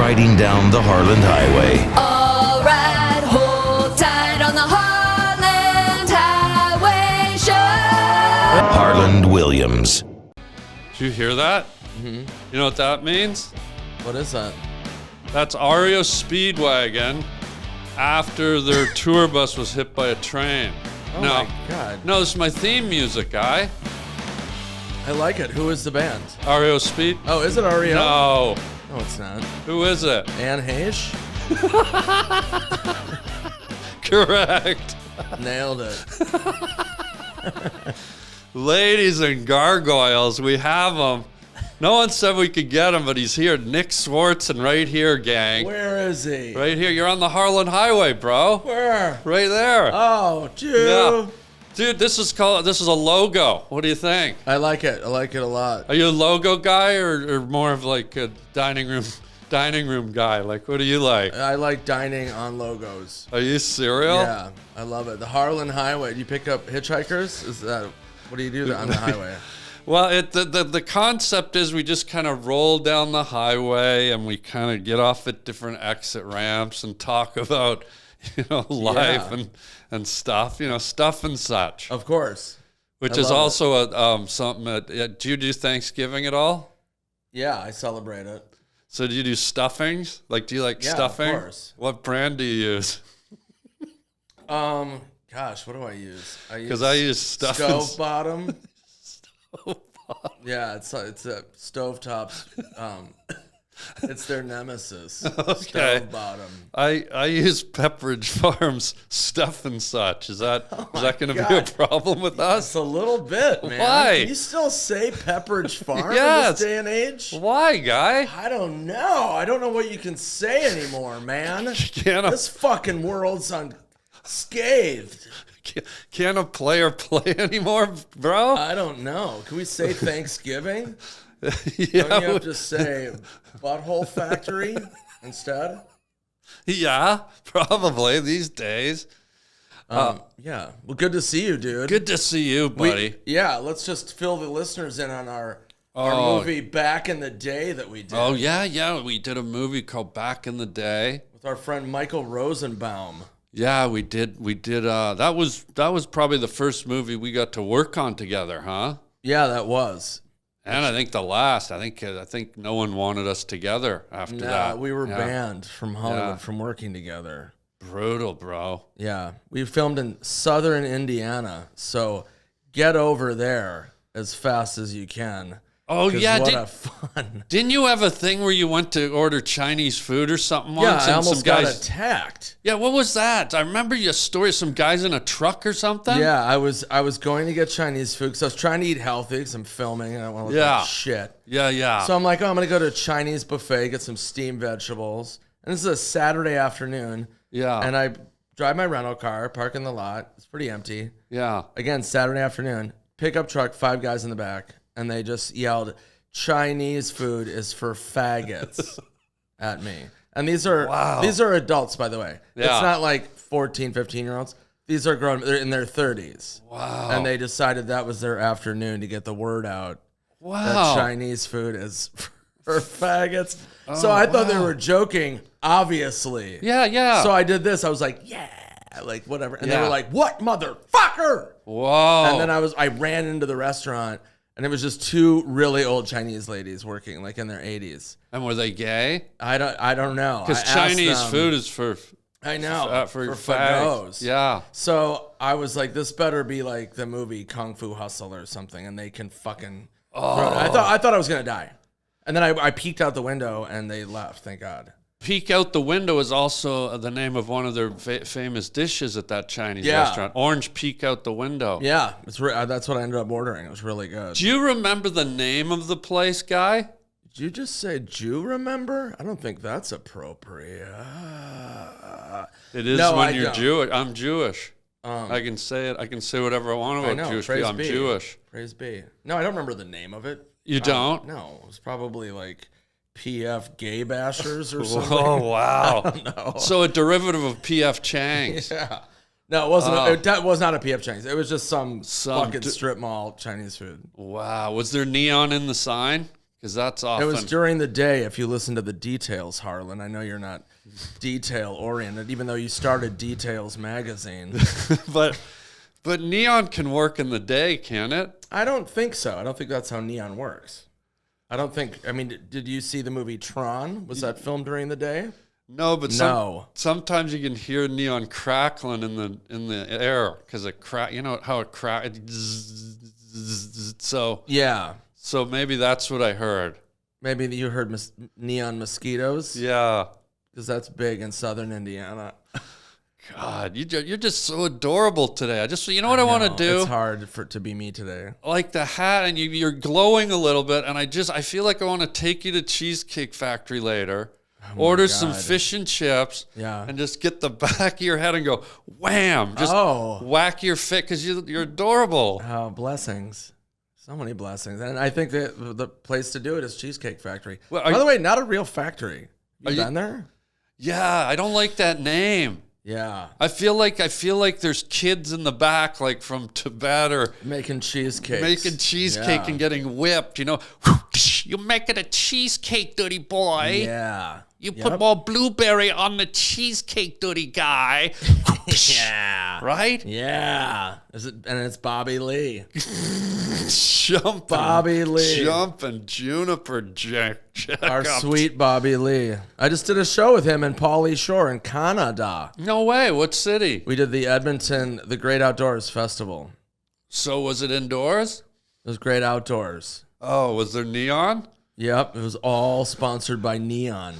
riding down the Harland Highway. All right, hold tight on the Harland Highway show. Harland Williams. Did you hear that? Mm-hmm. You know what that means? What is that? That's REO Speedwagon after their tour bus was hit by a train. Oh my God. No, this is my theme music, guy. I like it. Who is the band? REO Speed? Oh, is it REO? No. No, it's not. Who is it? Anne Heche? Correct. Nailed it. Ladies and gargoyles, we have him. No one said we could get him, but he's here. Nick Schwartzen right here, gang. Where is he? Right here. You're on the Harland Highway, bro. Where? Right there. Oh, dude. Yeah. Dude, this is a logo. What do you think? I like it. I like it a lot. Are you a logo guy or more of like a dining room guy? Like, what do you like? I like dining on logos. Are you serial? Yeah, I love it. The Harland Highway. Do you pick up hitchhikers? Is that what do you do on the highway? Well, the concept is we just kind of roll down the highway and we kind of get off at different exit ramps and talk about, life and stuff, stuff and such. Of course. Which is also something do you do Thanksgiving at all? Yeah, I celebrate it. So do you do stuffings? Like, do you like stuffing? Of course. What brand do you use? Gosh, what do I use? Because I use stuffing. Stove bottom. Yeah, it's a stovetop. It's their nemesis. Okay. Stove bottom. I use Pepperidge Farms stuff and such. Is that going to be a problem with us? It's a little bit, man. Why? Can you still say Pepperidge Farm Yes. in this day and age? Why, guy? I don't know. I don't know what you can say anymore, man. Can't This fucking world's unscathed. Can't a player play anymore, bro? I don't know. Can we say Thanksgiving? Yeah, Don't you have to say Butthole Factory instead? yeah, probably these days. Yeah. Well, good to see you, dude. Good to see you, buddy. Let's just fill the listeners in on our movie Back in the Day that we did. Oh, yeah. We did a movie called Back in the Day. With our friend Michael Rosenbaum. Yeah, we did. That was probably the first movie we got to work on together, huh? Yeah, that was. And I think the last. I think no one wanted us together after that. We were banned from Hollywood from working together. Brutal, bro. Yeah, we filmed in southern Indiana, so get over there as fast as you can. Oh, yeah. What a fun. Didn't you have a thing where you went to order Chinese food or something once? Yeah, I and almost some got guys... attacked. Yeah, what was that? I remember your story, some guys in a truck or something. Yeah, I was going to get Chinese food because I was trying to eat healthy because I'm filming and I want to look like shit. Yeah. So I'm like, I'm going to go to a Chinese buffet, get some steamed vegetables. And this is a Saturday afternoon. Yeah. And I drive my rental car, park in the lot. It's pretty empty. Yeah. Again, Saturday afternoon, pickup truck, 5 guys in the back. And they just yelled, Chinese food is for faggots at me. And these are adults, by the way. Yeah. It's not like 14, 15-year-olds. These are grown. They're in their 30s. Wow. And they decided that was their afternoon to get the word out. Wow. That Chinese food is for faggots. So I thought they were joking, obviously. Yeah. So I did this. I was like, like whatever. And they were like, what motherfucker? Whoa. And then I ran into the restaurant. And it was just 2 really old Chinese ladies working, like in their 80s. And were they gay? I don't know. Because Chinese food is for I know for fags. Yeah. So I was like, this better be like the movie Kung Fu Hustle or something, and they can fucking. I thought I was gonna die, and then I peeked out the window and they left. Thank God. Peek out the window is also the name of one of their famous dishes at that Chinese restaurant. Orange peek out the window. Yeah, that's what I ended up ordering. It was really good. Do you remember the name of the place, guy? Did you just say Jew remember? I don't think that's appropriate. It is when you're Jewish. I'm Jewish. I can say it. I can say whatever I want about Jewish people. I'm Jewish. Praise be. No, I don't remember the name of it. You don't? No, it was probably like PF Gay Bashers or something. Oh, wow. I don't know. So a derivative of PF Chang's. Yeah. No, it wasn't. That was not a PF Chang's. It was just some fucking strip mall Chinese food. Wow. Was there neon in the sign? Because that's It often... was during the day. If you listen to the details, Harlan, I know you're not detail oriented, even though you started Details magazine. but neon can work in the day, can it? I don't think so. I don't think that's how neon works. I don't think. I mean, did you see the movie Tron? Was that filmed during the day? No, but No. sometimes you can hear neon crackling in the air because it crack. You know how it crack. So Yeah. So maybe that's what I heard. Maybe you heard neon mosquitoes. Yeah. Because that's big in southern Indiana. God, you're just so adorable today. You know what I want to do? It's hard to be me today. Like the hat, and you're glowing a little bit, and I feel like I want to take you to Cheesecake Factory later, order some fish and chips, and just get the back of your head and go wham, just whack your fit because you're adorable. Oh, blessings. So many blessings. And I think that the place to do it is Cheesecake Factory. Well, by the way, not a real factory. You been there? Yeah, I don't like that name. Yeah. I feel like there's kids in the back, like from Tibet or making cheesecake and getting whipped, you know. You're making a cheesecake, dirty boy. Yeah. You put more blueberry on the cheesecake, dirty guy. Yeah. Right? Yeah. And it's Bobby Lee. Bobby Lee. Jumping Juniper Jack. Our sweet Bobby Lee. I just did a show with him and Pauly Shore in Canada. No way. What city? We did the Edmonton, the Great Outdoors Festival. So was it indoors? It was great outdoors. Oh, was there neon? Yep. It was all sponsored by Neon.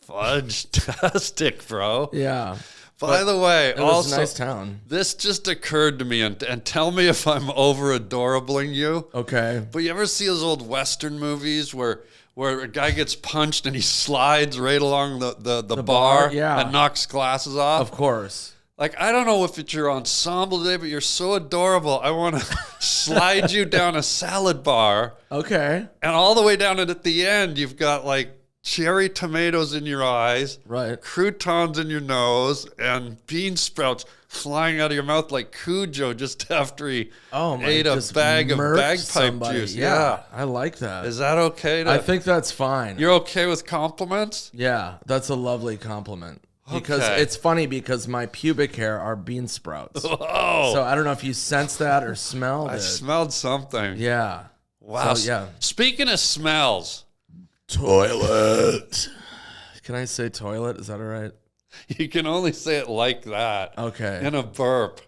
Fudge-tastic, bro. Yeah. By the way, it was a nice town. This just occurred to me, and tell me if I'm over-adorabling you. Okay. But you ever see those old Western movies where a guy gets punched and he slides right along the bar and knocks glasses off? Of course. Like, I don't know if it's your ensemble today, but you're so adorable. I want to slide you down a salad bar. Okay. And all the way down, and at the end, you've got like cherry tomatoes in your eyes, right? Croutons in your nose, and bean sprouts flying out of your mouth like Cujo just after he ate a bag of bagpipe juice. Yeah, I like that. Is that okay? I think that's fine. You're okay with compliments? Yeah, that's a lovely compliment. Because it's funny because my pubic hair are bean sprouts. Oh. So I don't know if you sensed that or smelled it. I smelled something. Yeah. Wow. So, yeah. Speaking of smells. Toilet. Can I say toilet? Is that all right? You can only say it like that. Okay. In a burp.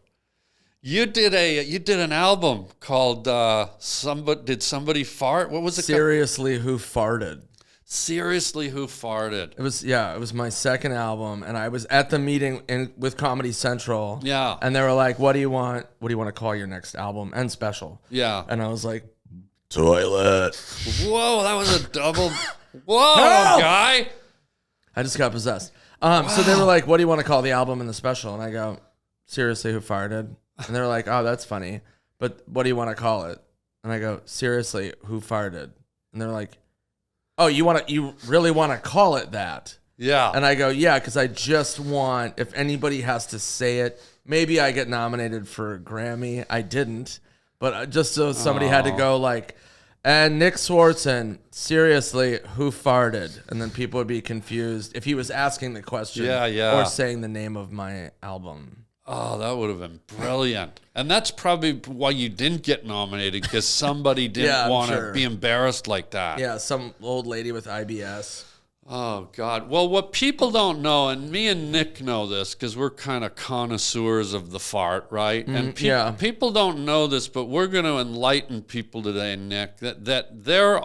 You did an album called Did Somebody Fart? What was it called? Seriously, Who Farted? Seriously, Who Farted? It was my second album, and I was at the meeting with Comedy Central. Yeah. And they were like, what do you want to call your next album and special? Yeah. And I was like, toilet. Whoa, that was a double. Whoa, guy. I just got possessed. So they were like, what do you want to call the album and the special? And I go, Seriously, Who Farted? And they're like, oh, that's funny. But what do you want to call it? And I go, Seriously, Who Farted? And they're like, oh, you really want to call it that? Yeah. And I go, yeah, because I just want, if anybody has to say it, maybe I get nominated for a Grammy. I didn't. But just so somebody had to go like, and Nick Swartzen, seriously, who farted? And then people would be confused if he was asking the question or saying the name of my album. Oh, that would have been brilliant. And that's probably why you didn't get nominated, because somebody didn't want to be embarrassed like that. Yeah, some old lady with IBS. Oh, God. Well, what people don't know, and me and Nick know this because we're kind of connoisseurs of the fart, right? And people don't know this, but we're going to enlighten people today, Nick, that there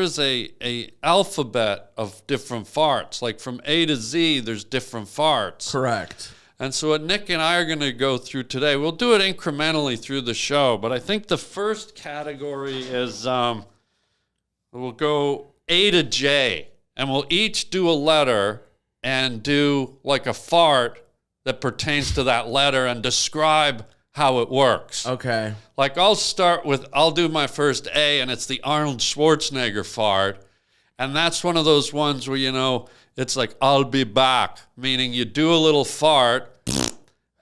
is a alphabet of different farts. Like from A to Z, there's different farts. Correct. And so what Nick and I are going to go through today, we'll do it incrementally through the show, but I think the first category is we'll go A to J, and we'll each do a letter and do like a fart that pertains to that letter and describe how it works. Okay. Like I'll do my first A, and it's the Arnold Schwarzenegger fart. And that's one of those ones where, it's like, I'll be back, meaning you do a little fart,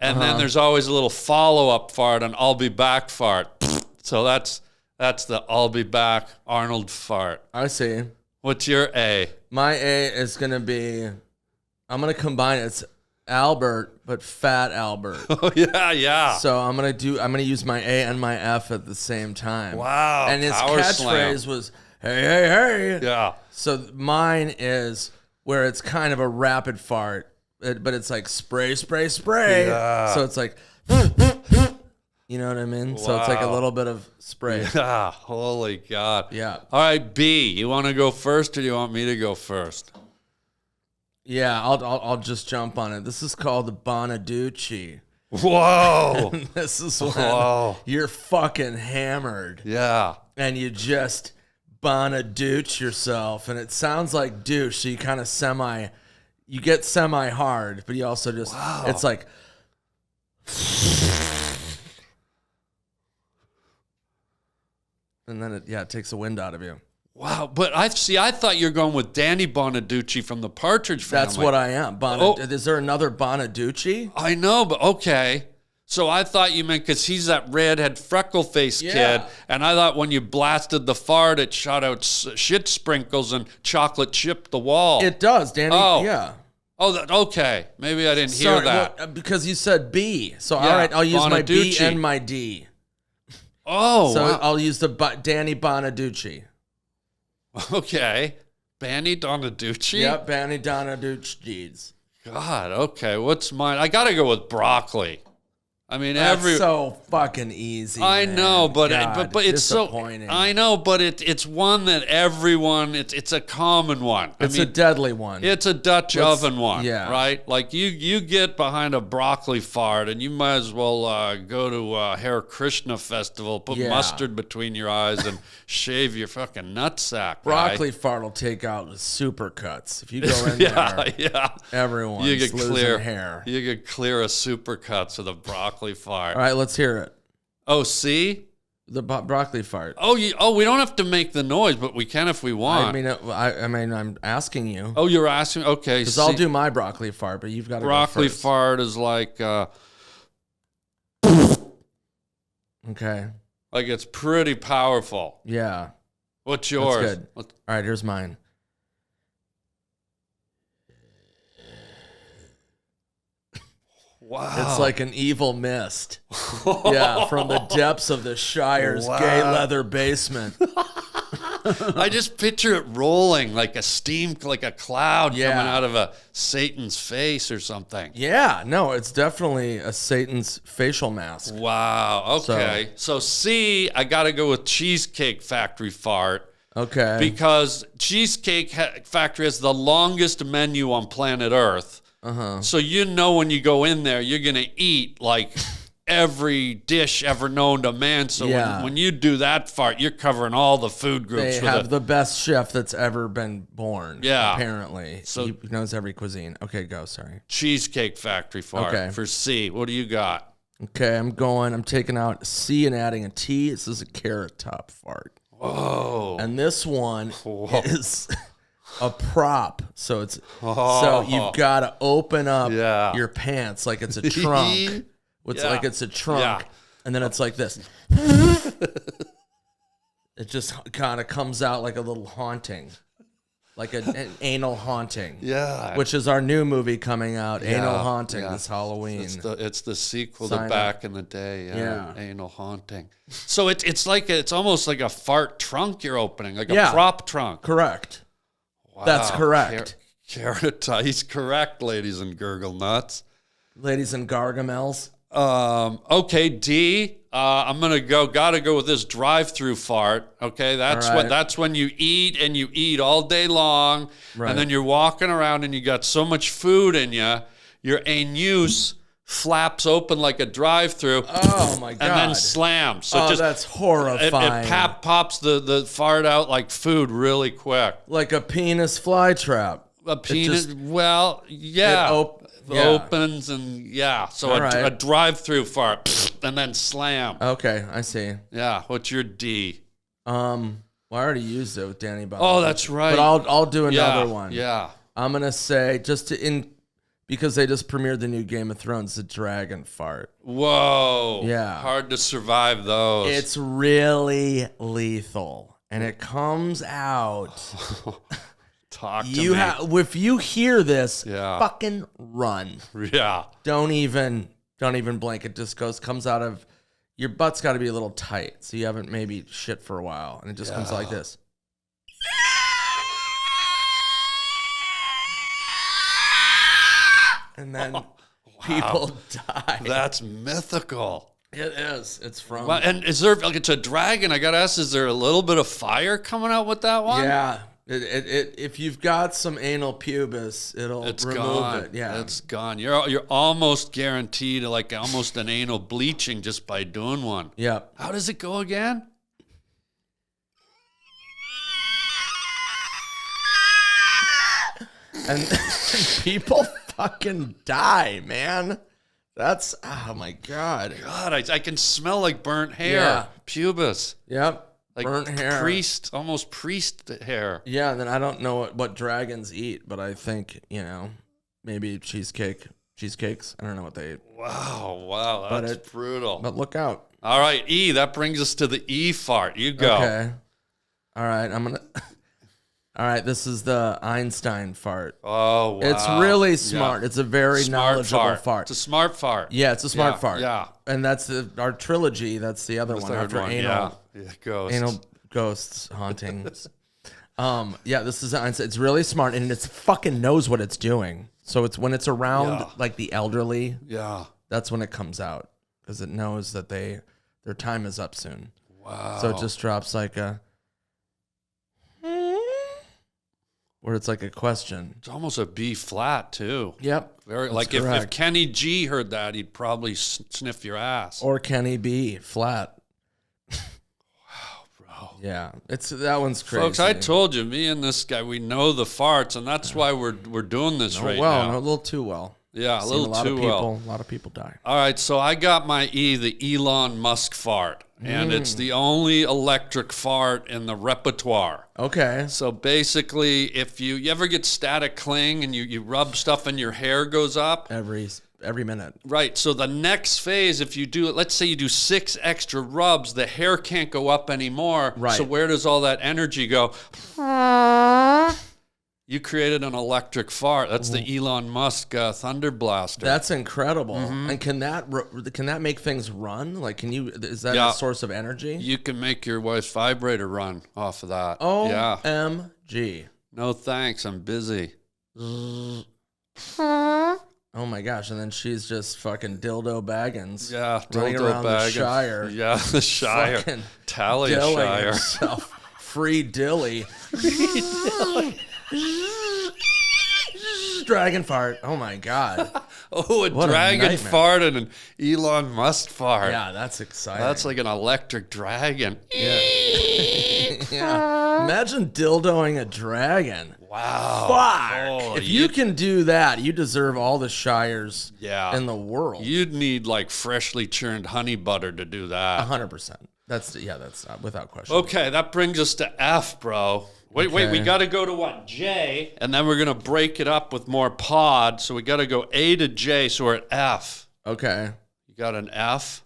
and then there's always a little follow-up fart, and I'll be back fart. So that's That's the I'll be back Arnold fart. I see. What's your A? My A is going to be, I'm going to combine it. It's Albert, but Fat Albert. Oh, yeah. So I'm going to use my A and my F at the same time. Wow. And his power catchphrase slam. was, hey, hey, hey. Yeah. So mine is where it's kind of a rapid fart, but it's like spray, spray, spray. Yeah. So it's like, you know what I mean? So it's like a little bit of spray. Yeah. Holy God. Yeah. All right, B. You want to go first or do you want me to go first? Yeah, I'll just jump on it. This is called the Bonaducy. Whoa. This is when Whoa. you're fucking hammered Yeah. and you just Bonadouche yourself, and it sounds like douche, so you kind of you get semi hard, but you also just it's like and then it takes the wind out of you. Wow, but I thought you were going with Danny Bonaducci from the Partridge Family. That's what I am. Is there another Bonaducy? I know, but okay. So I thought you meant because he's that redhead freckle-faced kid, and I thought when you blasted the fart, it shot out shit sprinkles and chocolate chipped the wall. It does, Danny. Oh. Yeah. Oh, okay. Maybe I didn't hear that. Well, because you said B. So Yeah, all right, I'll use my B Bonaducy. and my D. Oh, So wow. I'll use the Danny Bonaducy. Okay. Banny Bonaducci? Yep, Danny Bonaducy. God, okay. What's mine? I got to go with broccoli. I mean, That's so fucking easy. I man. know, but God, but it's so disappointing. I know, but it's one that everyone it's a common one. It's a deadly one. It's a Dutch oven one, yeah. right? Like you get behind a broccoli fart, and you might as well go to a Hare Krishna festival, put mustard between your eyes, and shave your fucking nutsack. Broccoli fart will take out the supercuts. If you go in there, everyone's you get losing clear hair. You get clear a supercuts with a broccoli fart. All right, let's hear it. Oh, see. The broccoli fart. Oh, we don't have to make the noise, but we can if we want. I mean, I'm asking you. Oh, you're asking? Okay. Because I'll do my broccoli fart, but you've got to broccoli go first. fart is like Okay. like it's pretty powerful. Yeah. What's yours? That's good. All right, here's mine. Wow. It's like an evil mist. Yeah, from the depths of the Shire's gay leather basement. I just picture it rolling like a cloud coming out of a Satan's face or something. Yeah, no, it's definitely a Satan's facial mask. Wow. Okay. So C, I got to go with Cheesecake Factory fart. Okay. Because Cheesecake Factory has the longest menu on planet Earth. So you know when you go in there, you're going to eat like every dish ever known to man. So when you do that fart, you're covering all the food groups. They have the best chef that's ever been born. Yeah. Apparently. So he knows every cuisine. Okay, go. Sorry. Cheesecake Factory fart for C. What do you got? Okay, I'm taking out C and adding a T. This is a Carrot Top fart. Whoa. And this one is a prop. So it's so you've got to open up your pants like it's a trunk. Like it's a trunk. And then it's like this. It just kind of comes out like a little haunting. Like an anal haunting. Yeah. Which is our new movie coming out, Anal Haunting, this Halloween. It's the sequel to Back in the Day. Yeah. Anal Haunting. So it's almost like a fart trunk you're opening, like a prop trunk. Correct. Wow. That's correct. Carrot Top. He's correct, ladies and gurgle nuts. Ladies and gargamels. Okay, D. I'm gotta go with this drive-through fart. Okay, that's when you eat and you eat all day long, and then you're walking around and you got so much food in you, your anus flaps open like a drive-through. Oh my god! And then slams. So that's horrifying. It pops the fart out like food really quick, like a penis fly trap. A penis. Opens and so a drive-through fart and then slam. Okay, I see. Yeah, what's your D? Well, I already used it with Danny Bonaducy. Oh, that's right. But I'll do another one. Yeah. I'm gonna say because they just premiered the new Game of Thrones, the Dragon Fart. Whoa. Yeah. Hard to survive those. It's really lethal, and it comes out. Talk to me. If you hear this, Yeah. fucking run. Yeah. Don't even blink. It just comes out of your butt's got to be a little tight, so you haven't maybe shit for a while, and it just comes like this. And then people die. That's mythical. It is. It's from. Well, and is there like it's a dragon? I gotta ask, is there a little bit of fire coming out with that one? Yeah. If you've got some anal pubis, it's remove gone. it. Yeah, It's gone. You're almost guaranteed like almost an anal bleaching just by doing one. Yep. How does it go again? And people fucking die, man. That's oh my god. God, I can smell like burnt hair. Yeah. Pubis. Yep. Like burnt hair. Priest, almost priest hair. Yeah, and then I don't know what dragons eat, but I think, maybe cheesecakes. I don't know what they eat. Wow, that's brutal. But look out. All right, E, that brings us to the E fart. You go. Okay. All right, All right, this is the Einstein fart. Oh, wow. It's really smart. Yeah. It's a very Smart knowledgeable fart. It's a smart fart. Yeah, it's a smart fart. Yeah. And that's our trilogy. That's the other one after anal. Yeah, ghosts. Anal ghosts hauntings. Yeah, this is Einstein. It's really smart, and it fucking knows what it's doing. So it's when it's around like the elderly. Yeah. That's when it comes out because it knows that their time is up soon. Wow. So it just drops like a. Where it's like a question. It's almost a B flat too. Yep. Very like if Kenny G heard that, he'd probably sniff your ass. Or Kenny B flat. Wow, bro. Yeah, that one's crazy. Folks, I told you, me and this guy, we know the farts, and that's why we're doing this right now. A little too well. Yeah, a little too well. A lot of people die. All right, so I got my E, the Elon Musk fart, and it's the only electric fart in the repertoire. Okay. So basically, if you ever get static cling and you rub stuff and your hair goes up. Every minute. Right. So the next phase, if you do it, let's say you do 6 extra rubs, the hair can't go up anymore. Right. So where does all that energy go? You created an electric fart. That's the Elon Musk Thunder Blaster. That's incredible. And can that make things run? Like, is that a source of energy? You can make your wife's vibrator run off of that. Yeah. OMG. No thanks. I'm busy. Oh my gosh. And then she's just fucking dildo Baggins. Yeah. Running around the Shire. Yeah, the Shire. Fucking Talia dilling Shire. Himself. Free Dilly. Dragon fart. Oh my god. Oh, a What a dragon nightmare. fart and an Elon Musk fart. Yeah, that's exciting. That's like an electric dragon. yeah. Imagine dildoing a dragon. Wow. Fuck. Oh, if you can do that, you deserve all the shires in the world. You'd need like freshly churned honey butter to do that. 100%. That's without question. Okay, that brings us to F, bro. Wait, we got to go to what? J, and then we're going to break it up with more pod. So we got to go A to J, so we're at F. Okay. You got an F?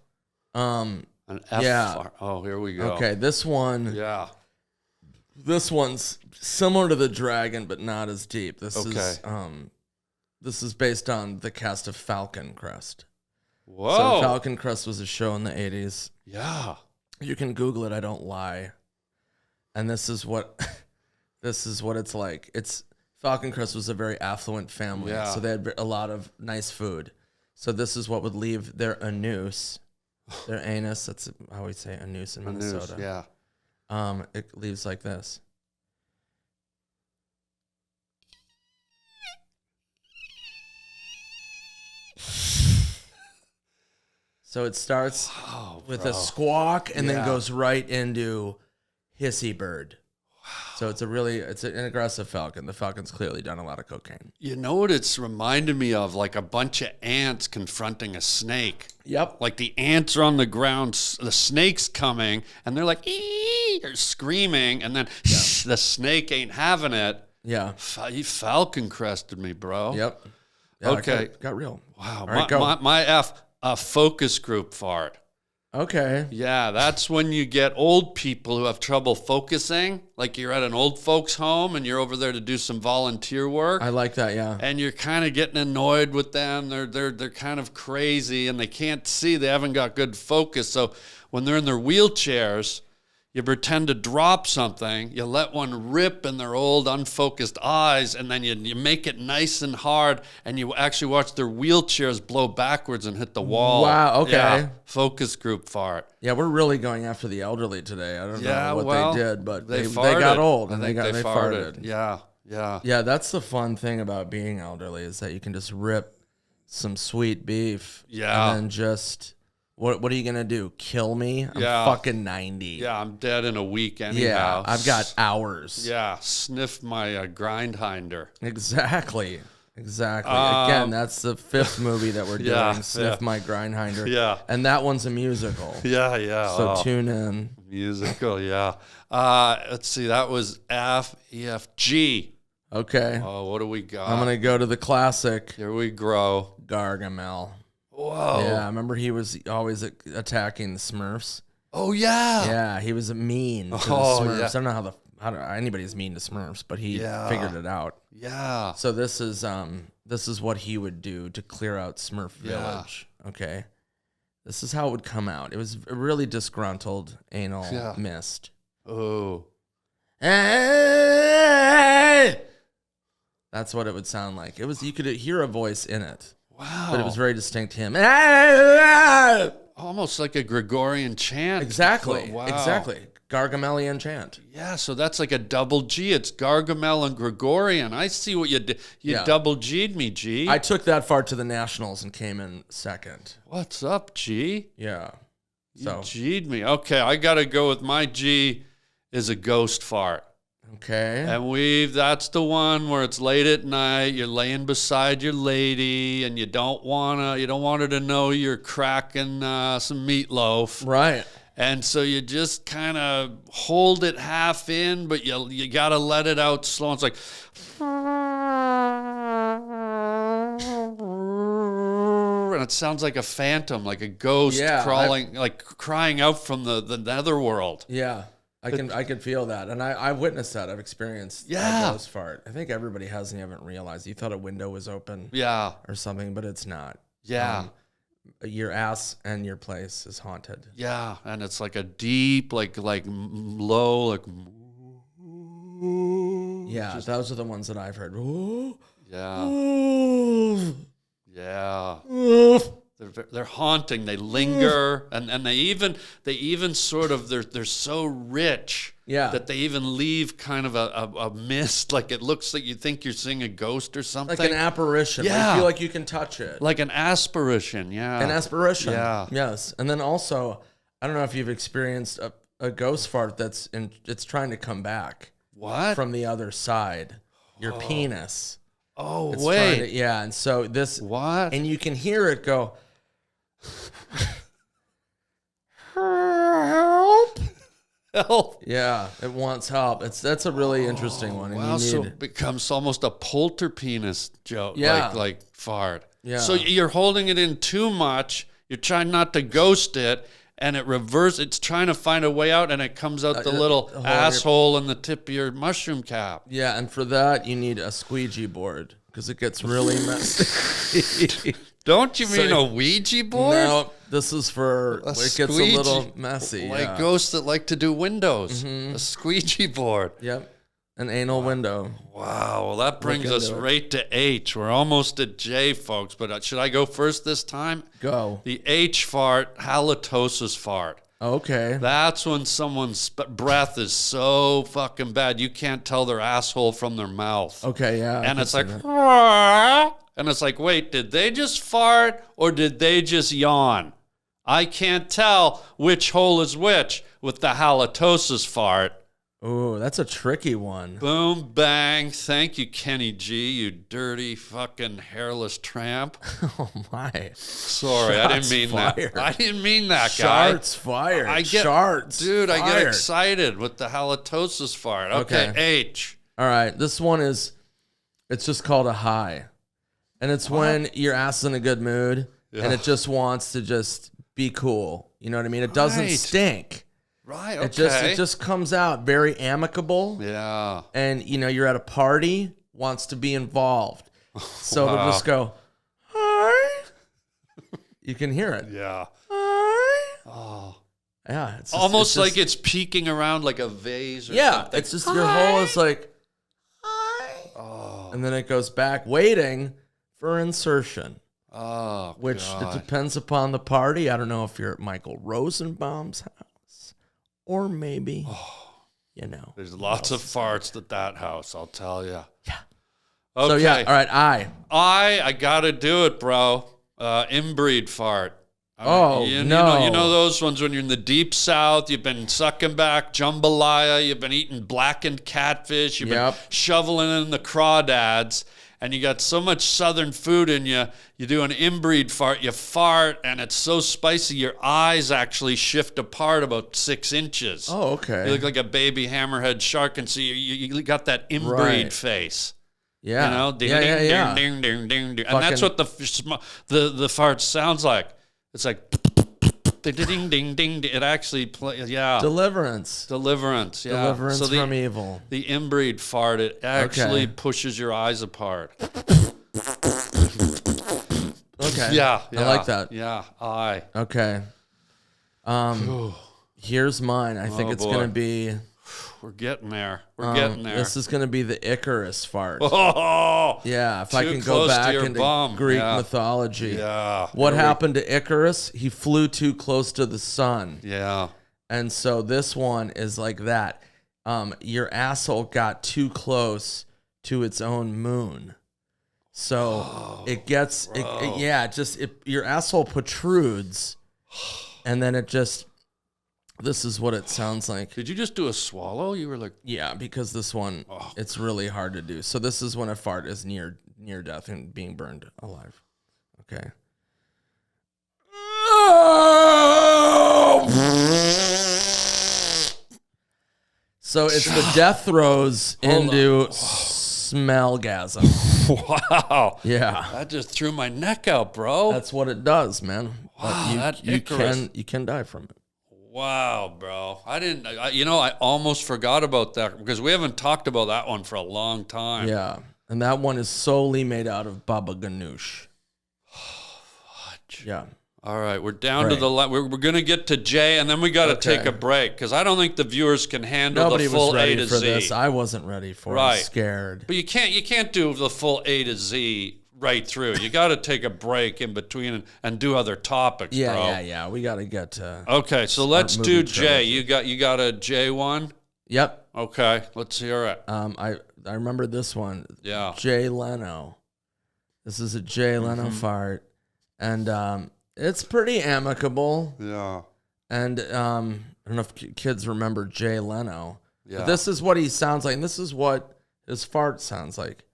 An F. Yeah. Oh, here we go. Okay, this one. Yeah. This one's similar to the dragon, but not as deep. This is based on the cast of Falcon Crest. Whoa. So Falcon Crest was a show in the 80s. Yeah. You can Google it. I don't lie. And this is what it's like. Falcon Crest was a very affluent family, so they had a lot of nice food. So this is what would leave their anus, their anus. That's how we say anus in Minnesota. Yeah. It leaves like this. So it starts with a squawk and then goes right into hissy bird. So it's an aggressive falcon. The falcon's clearly done a lot of cocaine. You know what it's reminded me of? Like a bunch of ants confronting a snake. Yep. Like the ants are on the ground, the snake's coming, and they're like, ee, they're screaming, and then the snake ain't having it. Yeah. You falcon crested me, bro. Yep. Yeah, Okay. Got real. Wow. All right, go. My F, a focus group fart. Okay. Yeah, that's when you get old people who have trouble focusing. Like you're at an old folks' home and you're over there to do some volunteer work. I like that, yeah. And you're kind of getting annoyed with them. They're kind of crazy and they can't see. They haven't got good focus. So when they're in their wheelchairs, you pretend to drop something, you let one rip in their old unfocused eyes, and then you make it nice and hard, and you actually watch their wheelchairs blow backwards and hit the wall. Wow, okay. Yeah, focus group fart. Yeah, we're really going after the elderly today. I don't know what well, they did, but they farted. got old I and think they farted. Yeah. Yeah, that's the fun thing about being elderly is that you can just rip some sweet beef. Yeah. And then just... What are you going to do? Kill me? I'm fucking 90. Yeah, I'm dead in a week anyhow. Yeah, I've got hours. Yeah, sniff my grindhinder. Exactly. Again, that's the 5th movie that we're doing, Sniff My Grindhinder. Yeah. And that one's a musical. Yeah. So tune in. Musical, yeah. Let's see, that was F, E, F, G. Okay. Oh, what do we got? I'm going to go to the classic. Here we grow. Gargamel. Whoa. Yeah, I remember he was always attacking the Smurfs. Oh, yeah. Yeah, he was mean to the Smurfs. I don't know how anybody's mean to Smurfs, but he figured it out. Yeah. So this is what he would do to clear out Smurf Village. Okay. This is how it would come out. It was a really disgruntled anal mist. Oh. Hey! That's what it would sound like. It was, you could hear a voice in it. Wow. But it was very distinct him. Almost like a Gregorian chant. Exactly. Wow. Exactly. Gargamelian chant. Yeah, so that's like a double G. It's Gargamel and Gregorian. I see what you did. You double G'd me, G. I took that far to the Nationals and came in second. What's up, G? Yeah. You G'd me. Okay, I got to go with my G is a ghost fart. Okay. And that's the one where it's late at night, you're laying beside your lady, and you don't want her to know you're cracking some meatloaf. Right. And so you just kind of hold it half in, but you got to let it out slow. It's like, and it sounds like a phantom, like a ghost crawling, like crying out from the netherworld. Yeah. I can feel that, and I've witnessed that. I've experienced that ghost fart. I think everybody has, and you haven't realized. You thought a window was open, or something, but it's not. Yeah, your ass and your place is haunted. Yeah, and it's like a deep, like low, like. Yeah, those are the ones that I've heard. Yeah. They're haunting. They linger, and they even sort of they're so rich that they even leave kind of a mist. Like it looks like you think you're seeing a ghost or something. Like an apparition. Yeah, you feel like you can touch it. Like an aspiration. Yeah, an aspiration. Yeah, yes. And then also, I don't know if you've experienced a ghost fart it's trying to come back. What? From the other side, your penis. Oh, it's wait. And so this. What? And you can hear it go. Help! Help! Yeah, it wants help. That's a really interesting one. And wow, so it becomes almost a polterpenis joke. Yeah, like fart. Yeah. So you're holding it in too much. You're trying not to ghost it, and it reverses. It's trying to find a way out, and it comes out the little asshole in the tip of your mushroom cap. Yeah, and for that you need a squeegee board because it gets really messy. Don't you mean a Ouija board? No, this is for it gets a little messy. Like ghosts that like to do windows. A squeegee board. Yep. An anal window. Wow. Well, that brings us right to H. We're almost at J, folks. But should I go first this time? Go. The H fart, halitosis fart. Okay. That's when someone's breath is so fucking bad you can't tell their asshole from their mouth. Okay, yeah. And it's like, and it's like, wait, did they just fart or did they just yawn? I can't tell which hole is which with the halitosis fart. Oh, that's a tricky one. Boom, bang. Thank you, Kenny G, you dirty fucking hairless tramp. Oh, my. Sorry, I didn't mean that. I didn't mean that, guy. Sharts fired. Dude, I get excited with the halitosis fart. Okay, H. All right, this one it's just called a high. And it's when your ass is in a good mood and it just wants to just be cool. You know what I mean? It doesn't stink. Right. Okay. It just comes out very amicable. Yeah. And you're at a party, wants to be involved. So it'll just go, hi. You can hear it. Yeah. Hi. Oh. Yeah. It's just, almost like it's peeking around like a vase or something. It's just your whole is like, hi. Oh. And then it goes back waiting for insertion. Oh, which God. It depends upon the party. I don't know if you're at Michael Rosenbaum's house or maybe, There's lots of farts at that house, I'll tell you. Yeah. Okay. So, yeah. All right. I got to do it, bro. Inbreed fart. You know those ones when you're in the deep south, you've been sucking back jambalaya, you've been eating blackened catfish, you've been shoveling in the crawdads, and you got so much southern food in you, you do an inbreed fart, you fart, and it's so spicy, your eyes actually shift apart about 6 inches. Oh, okay. You look like a baby hammerhead shark, and so you got that inbreed face. Yeah. You know? Ding, ding, ding, ding, ding. And that's what the fart sounds like. It's like ding, ding, ding. It actually plays, Deliverance. Yeah. Deliverance from evil. The inbreed fart, it actually pushes your eyes apart. Okay. Yeah. I like that. Yeah. Okay. Here's mine. I think it's going to be... We're getting there. This is going to be the Icarus Fart. Oh, yeah, if I can go back into Greek mythology. Yeah. What happened to Icarus? He flew too close to the sun. Yeah. And so this one is like that. Your asshole got too close to its own moon. So it gets, your asshole protrudes, and then it just... This is what it sounds like. Did you just do a swallow? You were like... Yeah, because this one, it's really hard to do. So this is when a fart is near death and being burned alive. Okay. So it's the death throes into smellgasm. Wow. Yeah. That just threw my neck out, bro. That's what it does, man. Wow, But you can die from it. Wow, bro. I almost forgot about that because we haven't talked about that one for a long time. Yeah. And that one is solely made out of baba ganoush. Yeah. All right, we're down to the we're going to get to J, and then we got to take a break because I don't think the viewers can handle the full A to Z. This. I wasn't ready for it. I was scared. But you can't do the full A to Z right through. You got to take a break in between and do other topics, bro. Yeah. We got to get to... Okay, so let's do J. You got a J1? Yep. Okay, let's hear it. I remember this one. Yeah. Jay Leno. This is a Jay Leno fart. And it's pretty amicable. Yeah. And I don't know if kids remember Jay Leno. Yeah. But this is what he sounds like, and this is what his fart sounds like.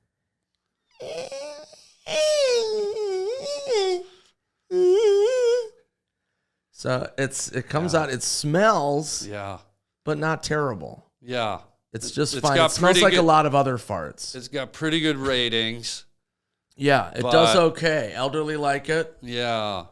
So it comes out, it smells, but not terrible. Yeah. It's just fine. It smells like a lot of other farts. It's got pretty good ratings. Yeah, it does okay. Elderly like it. Yeah.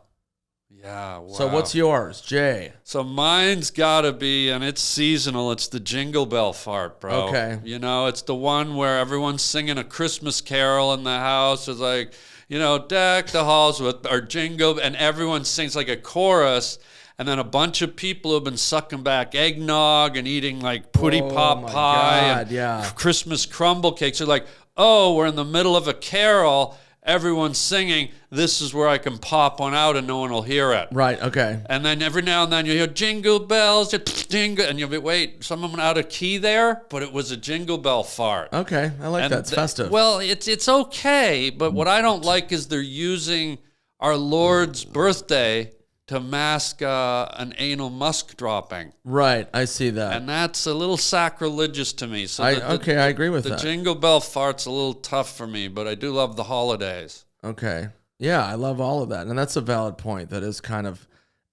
Yeah. Wow. So what's yours, Jay? So mine's got to be, and it's seasonal, it's the Jingle Bell Fart, bro. Okay. You know, it's the one where everyone's singing a Christmas carol in the house. It's like, deck the halls with our jingle, and everyone sings like a chorus. And then a bunch of people have been sucking back eggnog and eating like putty pop pie and Christmas crumble cakes. They're like, oh, we're in the middle of a carol. Everyone's singing. This is where I can pop one out and no one will hear it. Right, okay. And then every now and then you hear jingle bells, jingle, and you'll be, wait, someone out of key there? But it was a Jingle Bell Fart. Okay, I like that. It's festive. Well, it's okay, but what I don't like is they're using our Lord's birthday to mask an anal musk dropping. Right, I see that. And that's a little sacrilegious to me. So I agree with that. The Jingle Bell Fart's a little tough for me, but I do love the holidays. Okay. Yeah, I love all of that. And that's a valid point. That is kind of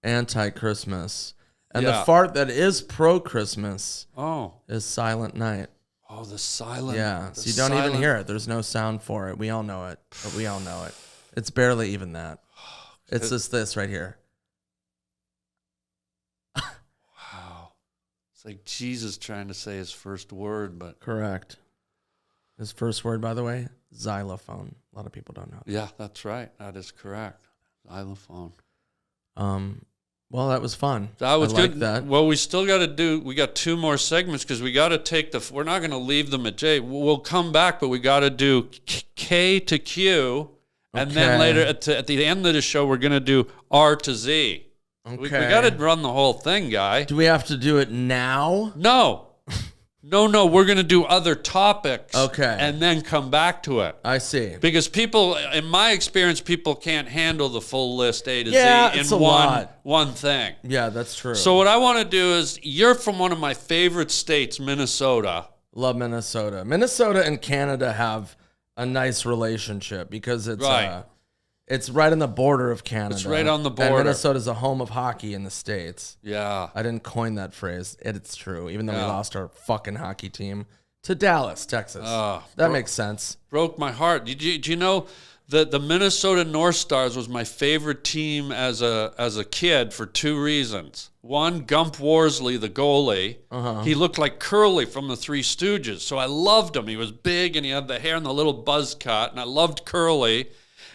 anti-Christmas. And the fart that is pro-Christmas is Silent Night. Oh, the silent. Yeah, the so you don't even silent- hear it. There's no sound for it. We all know it, but we all know it. It's barely even that. It's just this right here. Wow. It's like Jesus trying to say his first word, but. Correct. His first word, by the way, xylophone. A lot of people don't know. Yeah, that's right. That is correct. Xylophone. Well, that was fun. That was I good. like that. Well, we still got to do. We got 2 more segments because we got to take the. We're not going to leave them at J. We'll come back, but we got to do K to Q, and then later at the end of the show, we're going to do R to Z. Okay. We got to run the whole thing, guy. Do we have to do it now? No. No, we're going to do other topics. Okay. And then come back to it. I see. Because people, in my experience, people can't handle the full list A to Yeah, Z it's in a lot. one thing. Yeah, that's true. So what I want to do is, you're from one of my favorite states, Minnesota. Love Minnesota. Minnesota and Canada have a nice relationship because it's it's right on the border of Canada. It's right on the border. And Minnesota's a home of hockey in the States. Yeah. I didn't coin that phrase. It's true, even though we lost our fucking hockey team to Dallas, Texas. That makes sense. Broke my heart. Do you know that the Minnesota North Stars was my favorite team as a kid for 2 reasons. One, Gump Worsley, the goalie, he looked like Curly from the Three Stooges. So I loved him. He was big and he had the hair and the little buzz cut, and I loved Curly.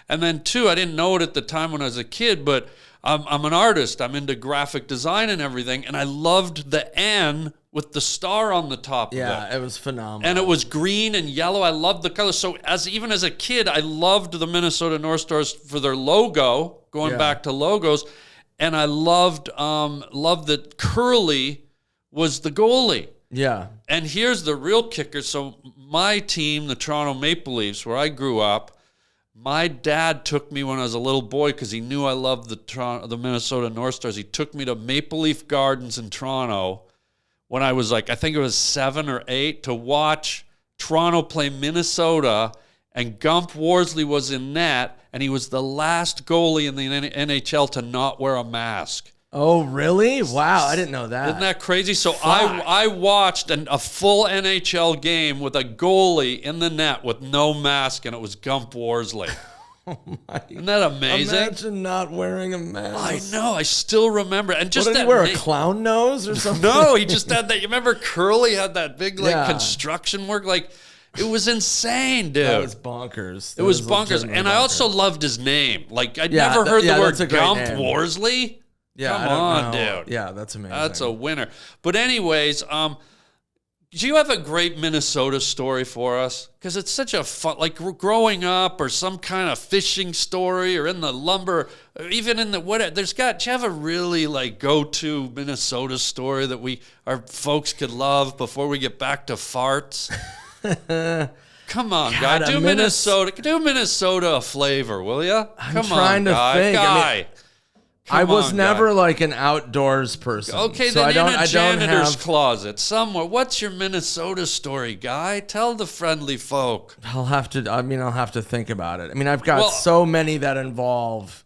And then 2, I didn't know it at the time when I was a kid, but I'm an artist. I'm into graphic design and everything, and I loved the N with the star on the top of it. Yeah, it was phenomenal. And it was green and yellow. I loved the color. So even as a kid, I loved the Minnesota North Stars for their logo, going back to logos, and I loved that Curly was the goalie. Yeah. And here's the real kicker. So my team, the Toronto Maple Leafs, where I grew up, my dad took me when I was a little boy because he knew I loved the Minnesota North Stars. He took me to Maple Leaf Gardens in Toronto when I was I think it was 7 or 8, to watch Toronto play Minnesota, and Gump Worsley was in net, and he was the last goalie in the NHL to not wear a mask. Oh, really? Wow, I didn't know that. Isn't that crazy? So I watched a full NHL game with a goalie in the net with no mask, and it was Gump Worsley. Oh my! Isn't that amazing? Imagine not wearing a mask. I know. I still remember. And just What, did he wear a clown nose or something? No, he just had that. You remember Curly had that big Yeah. construction work? It was insane, dude. That was bonkers. It was bonkers. And I also loved his name. I'd Yeah, never heard the word that's a great Gump name. Worsley. Yeah, Come I don't on, know. dude. Yeah, that's amazing. That's a winner. But anyways, do you have a great Minnesota story for us? Because it's such a fun, growing up, or some kind of fishing story, or in the lumber, or even in the whatever. Do you have a really go-to Minnesota story that our folks could love before we get back to farts? Come on, guy. God, Do Minnesota a flavor, will you? I'm trying to think. Guy. I was on, never guy. An outdoors person. Okay, so then I don't, in a I don't janitor's have. closet somewhere. What's your Minnesota story, guy? Tell the friendly folk. I'll have to think about it. I've got so many that involve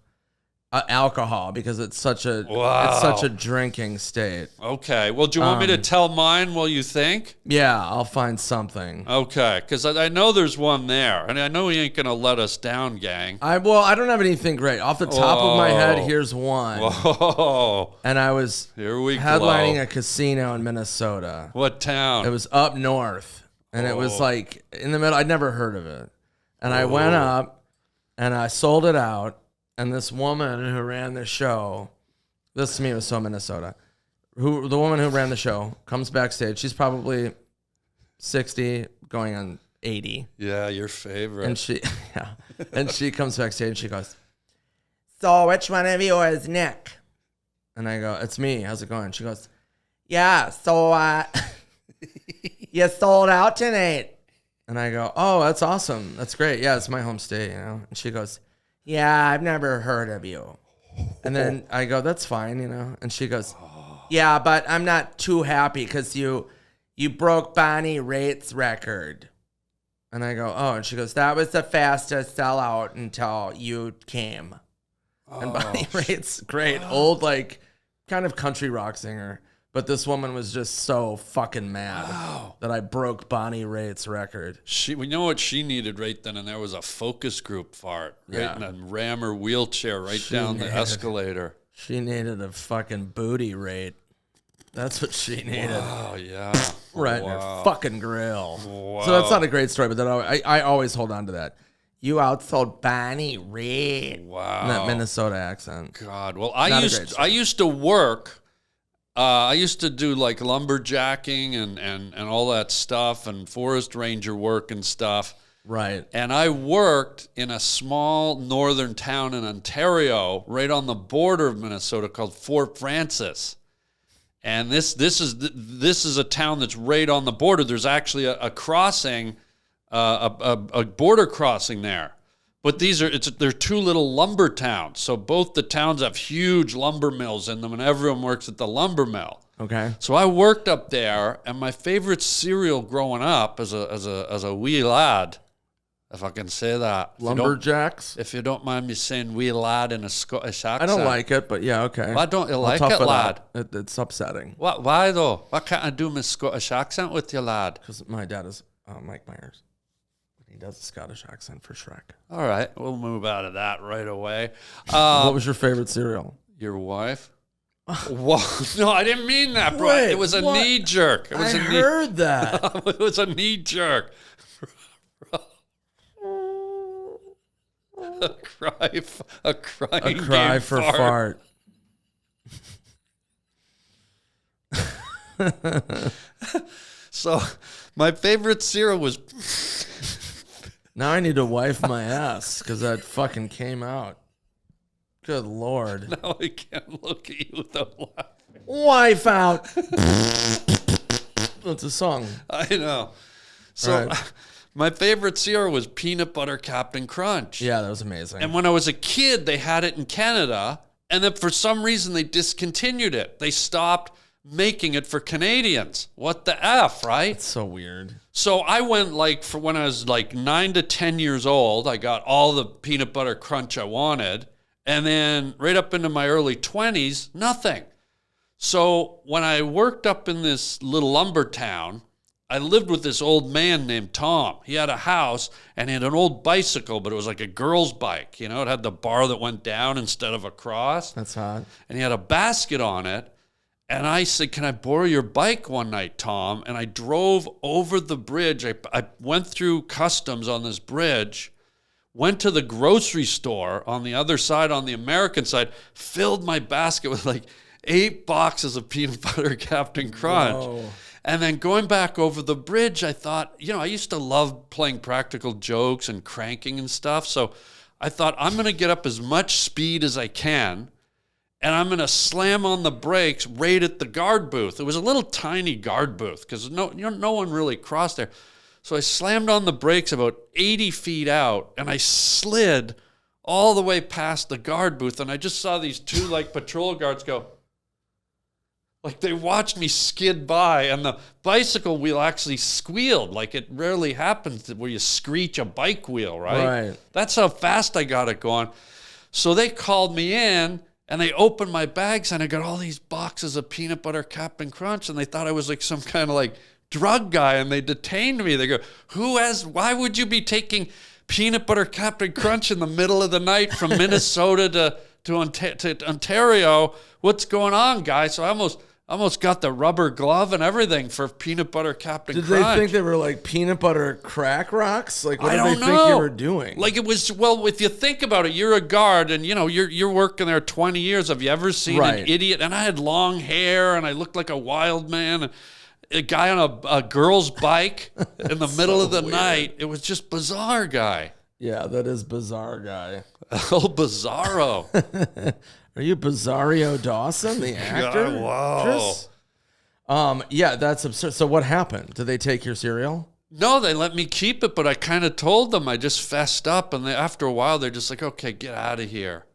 alcohol because it's such a drinking state. Okay. Well, do you want me to tell mine while you think? Yeah, I'll find something. Okay, because I know there's one there, and I know he ain't gonna let us down, gang. I don't have anything great off the top of my head. Here's one. Whoa! And I was headlining a casino in Minnesota. What town? It was up north, and it was in the middle. I'd never heard of it, and I went up, and I sold it out. And this woman who ran the show, this to me was so Minnesota. The woman who ran the show comes backstage. She's probably 60, going on 80. Yeah, your favorite. And she comes backstage and she goes, "So which one of you is Nick?" And I go, "It's me. How's it going?" She goes, "Yeah, so you sold out tonight." And I go, "Oh, that's awesome. That's great. Yeah, it's my home state, And she goes, "Yeah, I've never heard of you." And then I go, "That's fine, And she goes, "Yeah, but I'm not too happy because you broke Bonnie Raitt's record." And I go, "Oh," and she goes, "That was the fastest sellout until you came." And Bonnie Raitt's great, old, kind of country rock singer. But this woman was just so fucking mad that I broke Bonnie Raitt's record. We know what she needed right then and there was a focus group fart, right? Yeah. And ram her wheelchair down the escalator. She needed a fucking booty rate. That's what she needed. Oh, yeah. Right in her fucking grill. Wow. So that's not a great story, but then I always hold on to that. You outsold Bonnie Raitt. Wow. In that Minnesota accent. God. Well, I used to work. I used to do like lumberjacking and all that stuff and forest ranger work and stuff. Right. And I worked in a small northern town in Ontario, right on the border of Minnesota, called Fort Francis. And this is a town that's right on the border. There's actually a crossing, a border crossing there. But they're two little lumber towns. So both the towns have huge lumber mills in them, and everyone works at the lumber mill. Okay. So I worked up there, and my favorite cereal growing up as a wee lad, if I can say that. Lumberjacks? If you don't mind me saying wee lad in a Scottish accent. I don't like it, but yeah, okay. Why don't you like it, lad? It's upsetting. Why though? Why can't I do my Scottish accent with you, lad? Because my dad is Mike Myers. He does a Scottish accent for Shrek. All right, we'll move out of that right away. What was your favorite cereal? Your wife? Whoa, no, I didn't mean that, bro. Wait, it was a what? knee jerk. It was heard that. It was a knee jerk. A cry for fart. So, my favorite cereal was. Now I need to wipe my ass because that fucking came out. Good Lord. Now I can't look at you without laughing. Wife out. That's a song. I know. So, right. My favorite cereal was Peanut Butter Captain Crunch. Yeah, that was amazing. And when I was a kid, they had it in Canada, and then for some reason they discontinued it. They stopped making it for Canadians. What the F, right? It's so weird. So I went for when I was 9 to 10 years old, I got all the peanut butter crunch I wanted. And then right up into my early 20s, nothing. So when I worked up in this little lumber town, I lived with this old man named Tom. He had a house and he had an old bicycle, but it was like a girl's bike. You know, it had the bar that went down instead of across. That's hot. And he had a basket on it. And I said, can I borrow your bike one night, Tom? And I drove over the bridge. I went through customs on this bridge, went to the grocery store on the other side, on the American side, filled my basket with 8 boxes of peanut butter Captain Crunch. Whoa. And then going back over the bridge, I thought, I used to love playing practical jokes and cranking and stuff. So I thought, I'm going to get up as much speed as I can. And I'm going to slam on the brakes right at the guard booth. It was a little tiny guard booth because no one really crossed there. So I slammed on the brakes about 80 feet out, and I slid all the way past the guard booth. And I just saw these two patrol guards go. They watched me skid by, and the bicycle wheel actually squealed. It rarely happens where you screech a bike wheel, right? Right. That's how fast I got it going. So they called me in. And they opened my bags, and I got all these boxes of peanut butter Captain Crunch, and they thought I was some kind of drug guy, and they detained me. They go, why would you be taking peanut butter Captain Crunch in the middle of the night from Minnesota to Ontario? What's going on, guy? So I almost got the rubber glove and everything for peanut butter Captain Crunch. Did they think they were peanut butter crack rocks? What did they think you were doing? It was, if you think about it, you're a guard and you're working there 20 years. Have you ever seen an idiot? And I had long hair and I looked like a wild man. And a guy on a girl's bike in the middle of the night. It was just bizarre, guy. Yeah, that is bizarre, guy. Oh, bizarro. Are you Bizarro Dawson, the actor? God, wow. Yeah, that's absurd. So what happened? Did they take your cereal? No, they let me keep it, but I kind of told them. I just fessed up, and after a while, they're just like, okay, get out of here.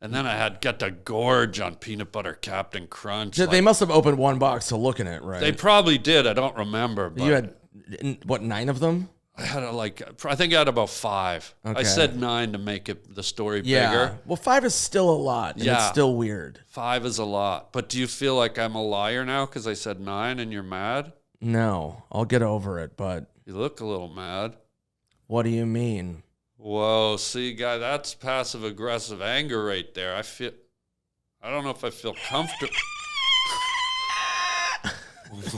And then I got to gorge on peanut butter Captain Crunch. They must have opened one box to look in it, right? They probably did. I don't remember. But you had, 9 of them? I had I think I had about 5. Okay. I said 9 to make the story Yeah. bigger. Well, 5 is still a lot. And it's still weird. 5 is a lot. But do you feel like I'm a liar now because I said 9 and you're mad? No, I'll get over it, but You look a little mad. what do you mean? Whoa, see, guy, that's passive aggressive anger right there. I don't know if I feel comfortable.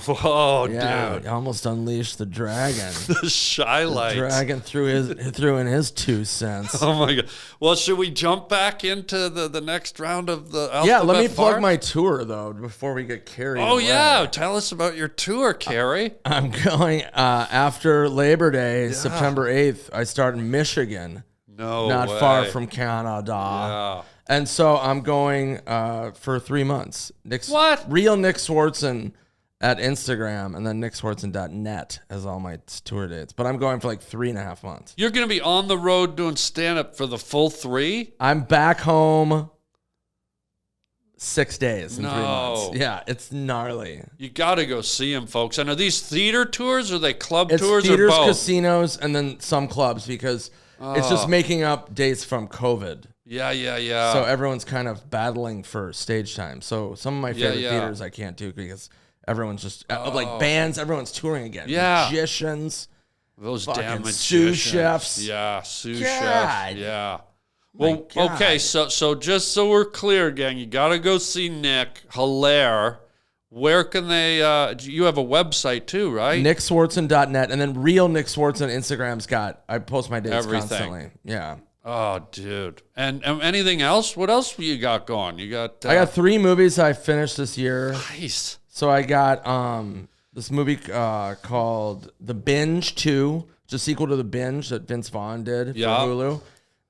Whoa, Yeah, dude. you almost unleashed the dragon. The shy lights. Dragon threw in his 2 cents. Oh my god. Well, should we jump back into the next round of the alphabet Yeah, let me plug fart? my tour though before we get carried Oh away. yeah, tell us about your tour, Carrie. I'm going after Labor Day, September 8th. I start in Michigan, No not way. far from Canada. Yeah. And so I'm going for 3 months. What? Real Nick Swartzen at Instagram, and then nickswartzen.net as all my tour dates. But I'm going for like 3.5 months. You're gonna be on the road doing stand-up for the full 3? I'm back home 6 days in 3 No. months. Yeah, it's gnarly. You gotta go see him, folks. And are these theater tours or are they club It's tours theaters, or both? casinos, and then some clubs because it's just making up dates from COVID. Yeah. So everyone's kind of battling for stage time. So some of my favorite yeah. theaters I can't do because everyone's just like bands. Everyone's touring again. Yeah. Magicians. Those fucking damn sous magicians. chefs. Yeah, sous God. chefs. Yeah. Well, God. okay, so just so we're clear, gang, you got to go see Nick. Hilaire. Where can they, you have a website too, right? nickswartzen.net, and then real Nick Swartzen Instagram's got, I post my dates Everything. constantly. Yeah. Oh, dude. And anything else? What else you got going? You got... I got 3 movies I finished this year. Nice. So I got this movie called The Binge 2, which is a sequel to The Binge that Vince Vaughn did for Hulu.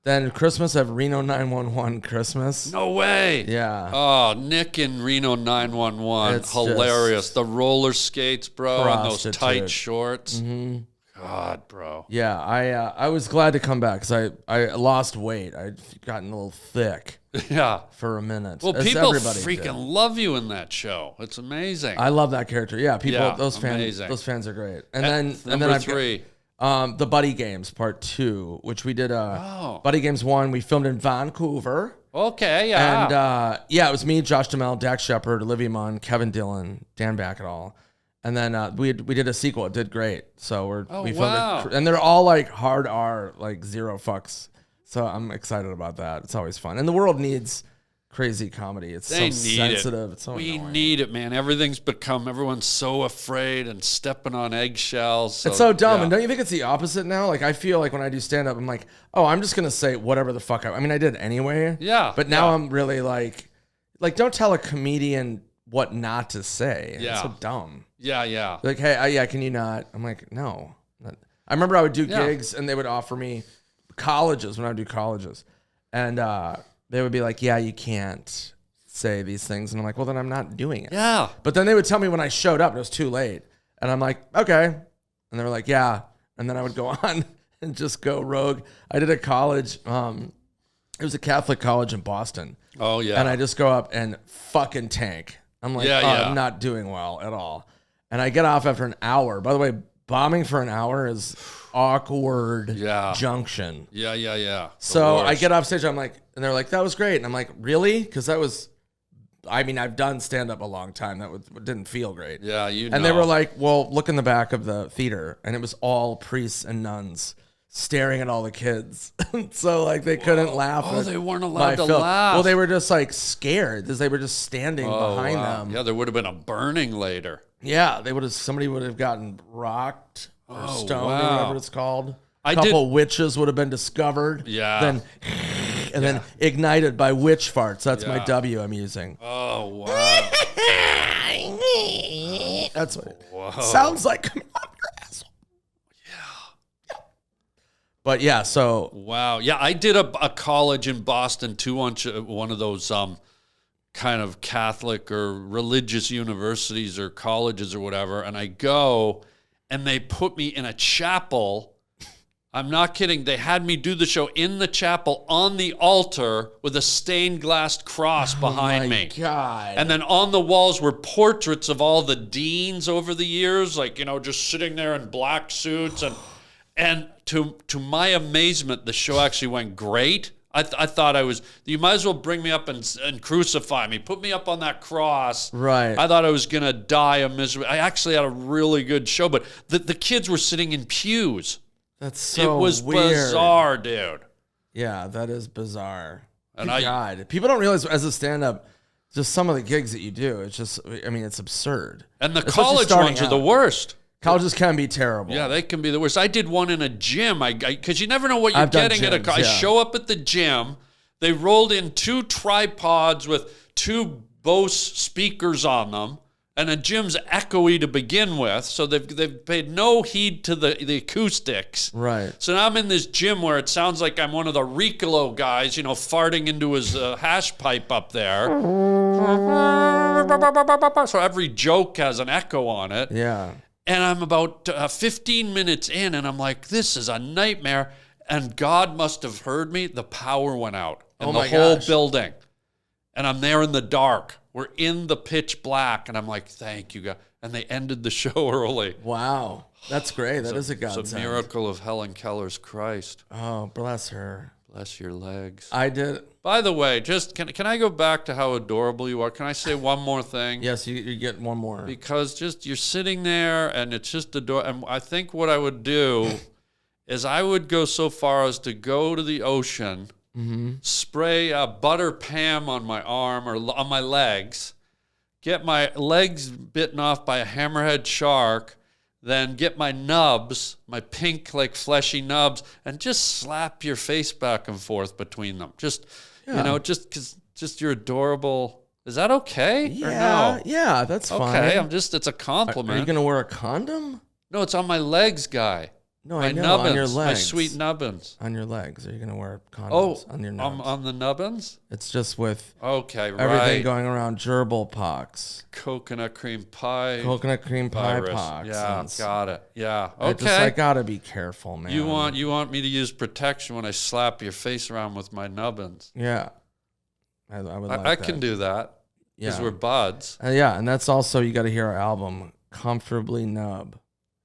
Then Christmas, I have Reno 911 Christmas. No way. Yeah. Oh, Nick in Reno 911. It's Hilarious. just The roller skates, bro, and those tight prostitute. shorts. Mm-hmm. God, bro. Yeah, I was glad to come back because I lost weight. I'd gotten a little thick Yeah. for a minute. Well, as people everybody freaking did. love you in that show. It's amazing. I love that character. Yeah, people. Yeah, those amazing. fans are great. And Number then I've 3. got, the Buddy Games Part 2, which we did. Buddy Games 1, we filmed in Vancouver. Okay, yeah. And it was me, Josh Duhamel, Dax Shepard, Olivia Munn, Kevin Dillon, Dan Backetall. And then we did a sequel. It did great. So we filmed wow. it. And they're all like hard R, like zero fucks. So I'm excited about that. It's always fun. And the world needs crazy comedy. It's They so need sensitive. it. It's so We annoying. need it, man. Everyone's so afraid and stepping on eggshells. It's so dumb. yeah. And don't you think it's the opposite now? Like, I feel like when I do stand up, I'm like, oh, I'm just going to say whatever the fuck I mean, I did anyway. Yeah, But now yeah. I'm really like, don't tell a comedian what not to say. Yeah. It's so dumb. Yeah. Like, hey, yeah, can you not? I'm like, no. I remember I would do Yeah. gigs and they would offer me colleges when I would do colleges. And they would be like, yeah, you can't say these things. And I'm like, well, then I'm not doing it. Yeah. But then they would tell me when I showed up, it was too late. And I'm like, okay. And they were like, yeah. And then I would go on and just go rogue. I did a college. It was a Catholic college in Boston. Oh, yeah. And I just go up and fucking tank. I'm like, Yeah, oh, yeah. I'm not doing well at all. And I get off after an hour. By the way, bombing for an hour is awkward junction. Yeah. So I get off stage. I'm like, and they're like, that was great. And I'm like, really? Because that was, I mean, I've done stand up a long time. Didn't feel great. Yeah, And they were like, well, look in the back of the theater. And it was all priests and nuns staring at all the kids. So like they couldn't laugh. Oh, at they weren't allowed my to film. laugh. Well, they were just like scared because they were just standing behind them. Yeah, there would have been a burning later. Yeah, somebody would have gotten rocked or stoned or wow. whatever it's called. I A couple witches would have been discovered. Yeah. Then ignited by witch farts. That's my Yeah. W I'm using. Oh, wow. That's what it sounds like coming out of your asshole. Yeah. But yeah, so Wow. Yeah, I did a college in Boston too, on one of those kind of Catholic or religious universities or colleges or whatever, and I go and they put me in a chapel. I'm not kidding. They had me do the show in the chapel on the altar with a stained glass cross behind me. God. And then on the walls were portraits of all the deans over the years, like, just sitting there in black suits. And to my amazement, the show actually went great. I thought you might as well bring me up and crucify me. Put me up on that cross. Right. I thought I was going to die of misery. I actually had a really good show, but the kids were sitting in pews. That's so It was weird. bizarre, dude. Yeah, that is bizarre. And Good God. People don't realize as a stand-up, just some of the gigs that you do, it's just, I mean, it's absurd. And the Especially college starting ones are out. the worst. Colleges can be terrible. Yeah, they can be the worst. I did one in a gym. Because you never know what you're I've done getting at a gyms, college. yeah. I show up at the gym. They rolled in 2 tripods with 2 Bose speakers on them. And the gym's echoey to begin with. So they've paid no heed to the acoustics. Right. So now I'm in this gym where it sounds like I'm one of the Ricolo guys, farting into his hash pipe up there. So every joke has an echo on it. Yeah. And I'm about 15 minutes in, and I'm like, this is a nightmare. And God must have heard me. The power went out in the whole building. And I'm there in the dark. We're in the pitch black. And I'm like, thank you, God. And they ended the show early. Wow. That's great. That is a godsend. It's a miracle of Helen Keller's Christ. Oh, bless her. Bless your legs. I did. By the way, just can I go back to how adorable you are? Can I say one more thing? Yes, you get one more. Because just you're sitting there and it's just adorable. And I think what I would do is I would go so far as to go to the ocean, spray butter Pam on my arm or on my legs, get my legs bitten off by a hammerhead shark, then get my nubs, my pink, like fleshy nubs, and just slap your face back and forth between them. Just, just you're adorable. Is that okay? Yeah, Or no? yeah, that's fine. Okay, it's a compliment. Are you going to wear a condom? No, it's on my legs, guy. No, My I know, nubbins, on your legs. my sweet nubbins. On your legs. Are you going to wear condoms Oh, on your nubs? on the nubbins? It's just with Okay, everything right. going around gerbil pox. Coconut cream pie. Coconut cream pie virus. pox. Yeah, and got it. Yeah, I okay. gotta be careful, man. You want me to use protection when I slap your face around with my nubbins? Yeah. I would like I that. can do that because Yeah. we're buds. Yeah, and that's also, you got to hear our album, Comfortably Nub.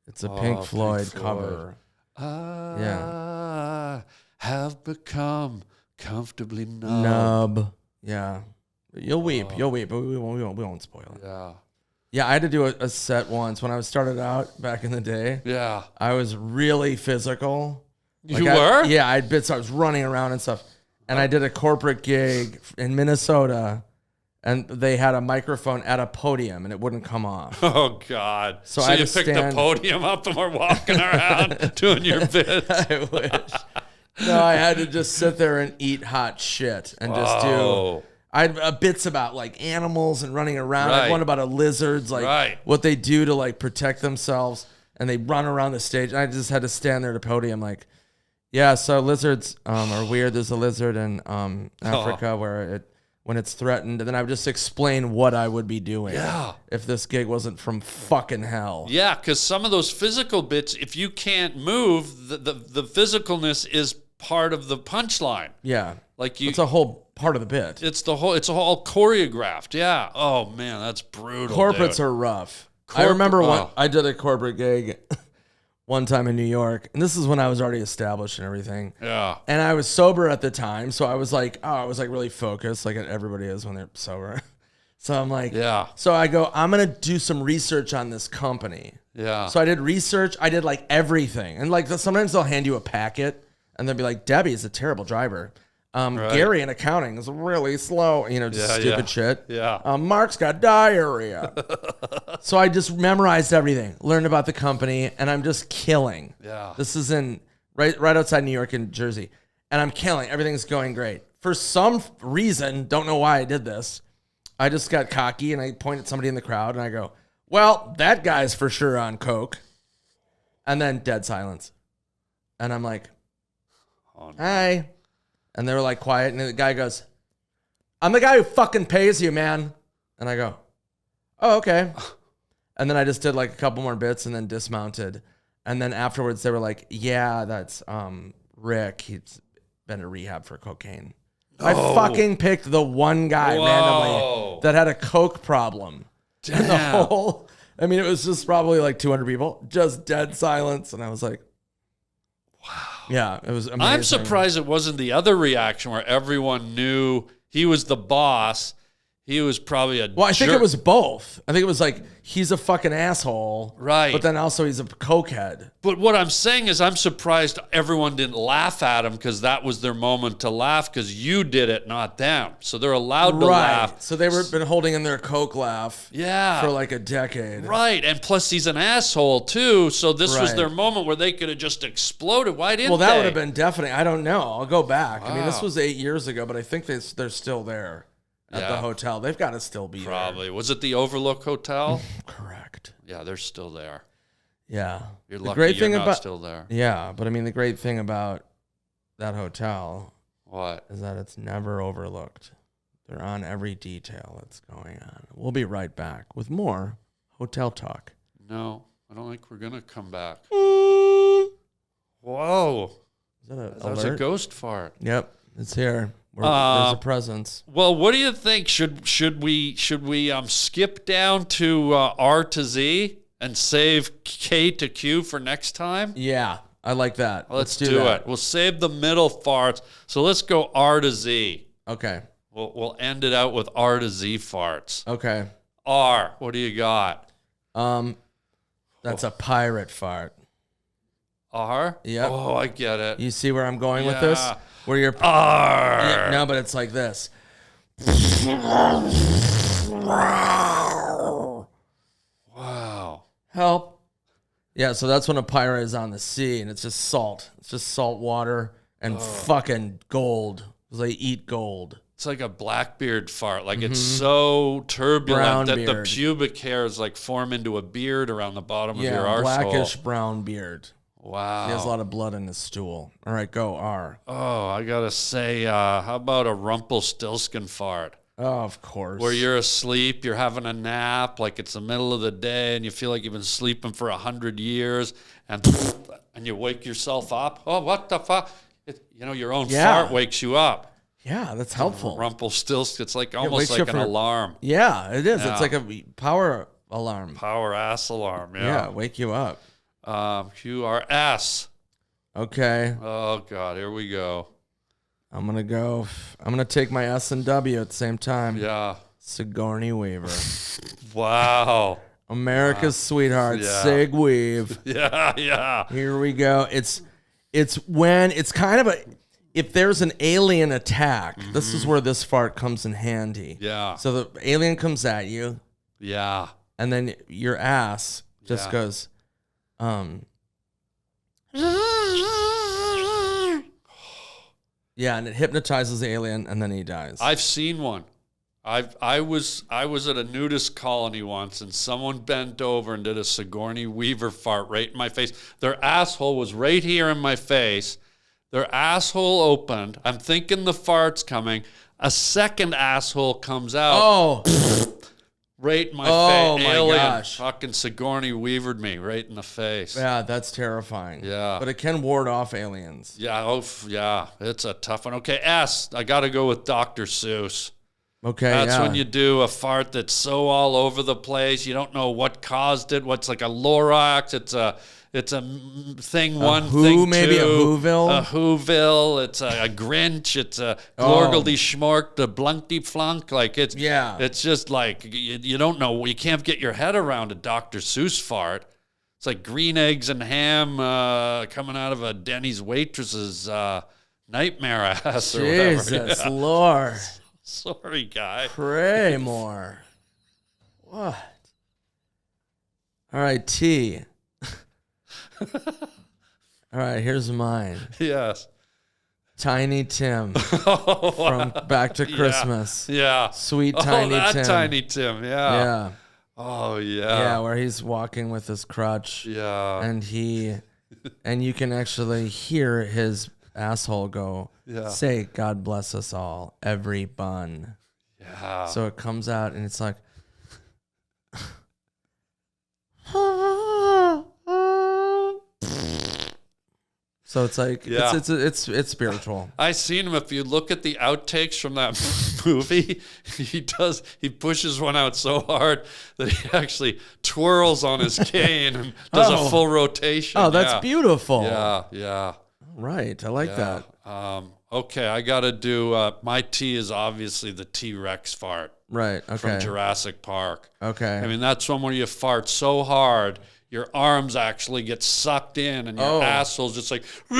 It's a Pink Floyd cover. I have become comfortably numb. Nub. Yeah. You'll weep. You'll weep, but we won't spoil it. Yeah. Yeah, I had to do a set once when I started out back in the day. Yeah. I was really physical. You were? Yeah, I was running around and stuff. And I did a corporate gig in Minnesota, and they had a microphone at a podium, and it wouldn't come off. Oh, God. So So I you had to picked the stand- podium up and we're walking around doing your bits. I wish. No, I had to just sit there and eat hot shit and just do. Whoa. I had bits about like animals and running around. I Right. had one about a lizards, like Right. what they do to like protect themselves, and they run around the stage. And I just had to stand there at a podium, like, yeah. So lizards are weird. There's a lizard in Africa where when it's threatened, and then I would just explain what I would be doing. Yeah. If this gig wasn't from fucking hell. Yeah, because some of those physical bits, if you can't move, the physicalness is part of the punchline. Yeah. Like It's a whole part of the bit. it's all choreographed. Yeah. Oh man, that's brutal. Corporates dude. are rough. I remember when oh. I did a corporate gig one time in New York, and this is when I was already established and everything. Yeah. And I was sober at the time, so I was like really focused, like everybody is when they're sober. So I'm like, Yeah. So I go, I'm gonna do some research on this company. Yeah. So I did research. I did like everything, and like sometimes they'll hand you a packet, and they'll be like, Debbie is a terrible driver. Gary in accounting is really slow, just stupid shit. Yeah. Mark's got diarrhea. So I just memorized everything, learned about the company, and I'm just killing. Yeah. This is in right outside New York and Jersey, and I'm killing. Everything's going great. For some reason, don't know why I did this, I just got cocky and I pointed at somebody in the crowd and I go, well, that guy's for sure on coke. And then dead silence. And I'm like, hi. And they were like quiet. And the guy goes, I'm the guy who fucking pays you, man. And I go, oh, okay. And then I just did like a couple more bits and then dismounted. And then afterwards they were like, yeah, that's Rick. He's been to rehab for cocaine. I fucking picked the one guy randomly that had a coke problem. Damn. And the whole, it was just probably like 200 people, just dead silence. And I was like, Yeah, it was amazing. I'm surprised it wasn't the other reaction where everyone knew he was the boss. He was probably a Well, I think jerk. it was both. I think it was like, he's a fucking asshole. Right. But then also he's a cokehead. But what I'm saying is I'm surprised everyone didn't laugh at him because that was their moment to laugh because you did it, not them. So they're allowed to laugh. So they were been holding in their coke laugh Yeah. for like a decade. Right. And plus he's an asshole too. So this was Right. their moment where they could have just exploded. Why didn't Well, that they? would have been definitely, I don't know. I'll go back. I mean, this Wow. was 8 years ago, but I think they're still there at the Yeah. hotel. They've got to still be Probably. Was it the Overlook Hotel? there. Correct. Yeah, they're still there. Yeah. You're The lucky great you're thing not about still there. Yeah, but I mean, the great thing about that hotel What? is that it's never overlooked. They're on every detail that's going on. We'll be right back with more hotel talk. No, I don't think we're going to come back. Is Whoa. that a That was a alert? ghost fart. Yep, it's here. There's a presence. Well, what do you think? Should we skip down to R to Z and save K to Q for next time? Yeah, I like that. Let's do do that. it. We'll save the middle farts. So let's go R to Z. Okay. We'll end it out with R to Z farts. Okay. R. What do you got? That's a pirate fart. R. Yep. Oh, I get it. You see where I'm going with this? Yeah. Where you're R. Yeah, no, but it's like this. Wow. Help. Yeah, so that's when a pirate is on the sea and it's just salt. It's just salt water and fucking gold. They eat gold. It's like a Blackbeard fart. Like it's so turbulent Brown that the beard. pubic hairs like form into a beard around the bottom of your Yeah, arsehole. blackish brown beard. Wow. He has a lot of blood in his stool. All right, go R. Oh, I gotta say, how about a Rumpelstiltskin fart? Oh, of course. Where you're asleep, you're having a nap, like it's the middle of the day, and you feel like you've been sleeping for 100 years, and you wake yourself up. Oh, what the fuck? Your own fart wakes you up. Yeah, that's helpful. Rumpelstiltskin, it's like almost wakes you like up an for- alarm. Yeah, it is. Yeah. It's like a power alarm. Power ass alarm, Yeah, wake you up. QRS. Okay, Oh, God, here we go. I'm gonna take my S and W at the same time. Yeah. Sigourney Weaver. Wow. America's sweetheart, Yeah. Sig Weave. Yeah. Here we go. It's when it's kind of a, if there's an alien attack, this is where this fart comes in handy. Yeah. So the alien comes at you, Yeah. and then your ass just Yeah. goes, yeah, and it hypnotizes the alien, and then he dies. I've seen one. I was at a nudist colony once, and someone bent over and did a Sigourney Weaver fart right in my face. Their asshole was right here in my face. Their asshole opened. I'm thinking the fart's coming. A second asshole comes out. Oh, Right in my Oh, face. my Alien gosh. fucking Sigourney Weavered me right in the face. yeah, that's terrifying. Yeah. But it can ward off aliens. Yeah, yeah, it's a tough one. Okay, S. I got to go with Dr. Seuss. Okay, That's yeah. when you do a fart that's so all over the place. You don't know what caused it. What's like a Lorax? It's a thing one, Who, thing maybe two. a Whoville? A Whoville. It's a Grinch. It's a Glorgledy Schmork, the Blunky Flunk. Like it's just like you don't know. You can't get your head around a Dr. Seuss fart. It's like green eggs and ham coming out of a Denny's waitress's nightmare ass or whatever. Jesus, Yeah. Lord. Sorry, guy. Pray more. What? All right, T. All right, here's mine. Yes. Tiny Tim from Back to Christmas. Yeah. Sweet Tiny that Tim. Tiny Tim. Yeah. Yeah. Oh, yeah. Yeah, where he's walking with his crutch. Yeah. And you can actually hear his asshole go, say, God bless us all, every bun. Yeah. So it comes out and it's like, so it's like, Yeah. it's spiritual. I seen him. If you look at the outtakes from that movie, he pushes one out so hard that he actually twirls on his cane and does a full rotation. Oh, that's Yeah. beautiful. Yeah. Yeah. Right. I like that. Okay, I got to do, my T is obviously the T-Rex fart. Right. Okay. From Jurassic Park. Okay. I mean, that's one where you fart so hard, your arms actually get sucked in and your asshole's just like, you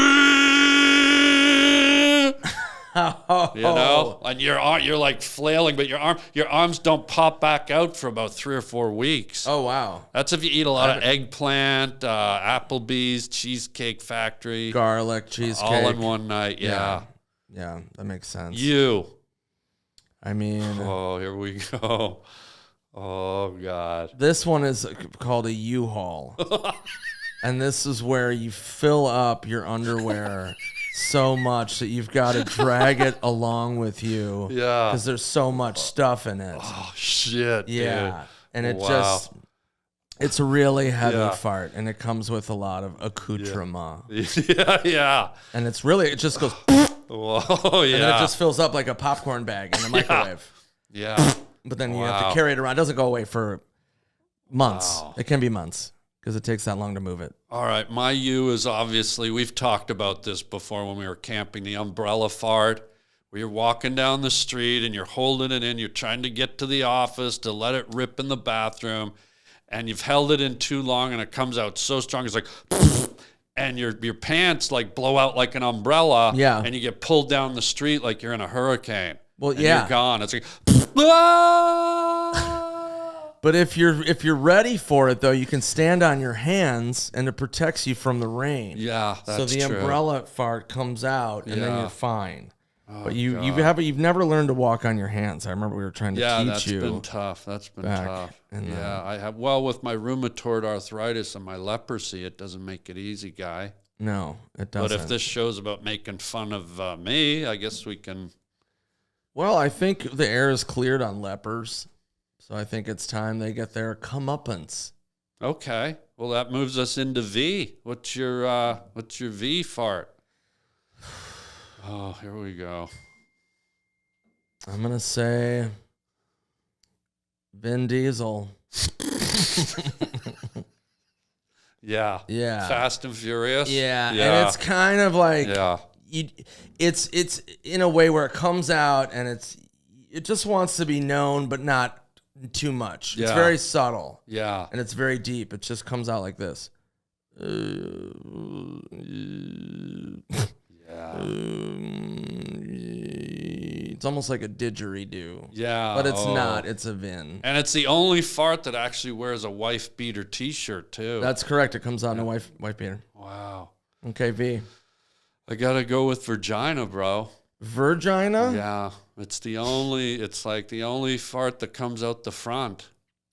know, and you're like flailing, but your arms don't pop back out for about 3 or 4 weeks. Oh, wow. That's if you eat a lot of eggplant, Applebee's, Cheesecake Factory. Garlic, cheesecake. All in one night, yeah. Yeah, that makes sense. I mean. Oh, here we go. Oh, God. This one is called a U-Haul. And this is where you fill up your underwear so much that you've got to drag it along with you. Yeah. Because there's so much stuff in it. Oh, shit. Yeah. Dude. And it Wow. it's a really heavy fart. And it comes with a lot of accoutrement. Yeah. And it just goes. Whoa, yeah. And then it just fills up like a popcorn bag in a microwave. Yeah. But then you have to carry it around. It doesn't go away for months. Wow. It can be months because it takes that long to move it. All right. My U is obviously, we've talked about this before when we were camping, the umbrella fart, where you're walking down the street and you're holding it in. You're trying to get to the office to let it rip in the bathroom. And you've held it in too long and it comes out so strong. It's like, and your pants like blow out like an umbrella. Yeah. And you get pulled down the street like you're in a hurricane. Well, and yeah. You're gone. It's like, ah! But if you're ready for it, though, you can stand on your hands and it protects you from the rain. Yeah, that's so the true. umbrella fart comes out and then Yeah. you're fine. Oh, but you've never learned to walk on your hands. I remember we were trying to teach you. Yeah, that's been tough. That's been back tough. in the- Yeah, I have. Well, with my rheumatoid arthritis and my leprosy, it doesn't make it easy, guy. No, it doesn't. But if this show's about making fun of me, I guess we can. Well, I think the air is cleared on lepers, so I think it's time they get their comeuppance. Okay. Well, that moves us into V. What's your V fart? Oh, here we go. I'm gonna say Vin Diesel. Yeah. Yeah. Fast and Furious. Yeah, and it's kind of like it's in a way where it comes out and it just wants to be known, but not too much. It's very subtle. Yeah. And it's very deep. It just comes out like this. Yeah. It's almost like a didgeridoo. Yeah. But it's not. It's a Vin. And it's the only fart that actually wears a wife beater T-shirt too. That's correct. It comes out in a wife beater. Wow. Okay, V. I gotta go with Virginia, bro. Virginia? Yeah. It's like the only fart that comes out the front.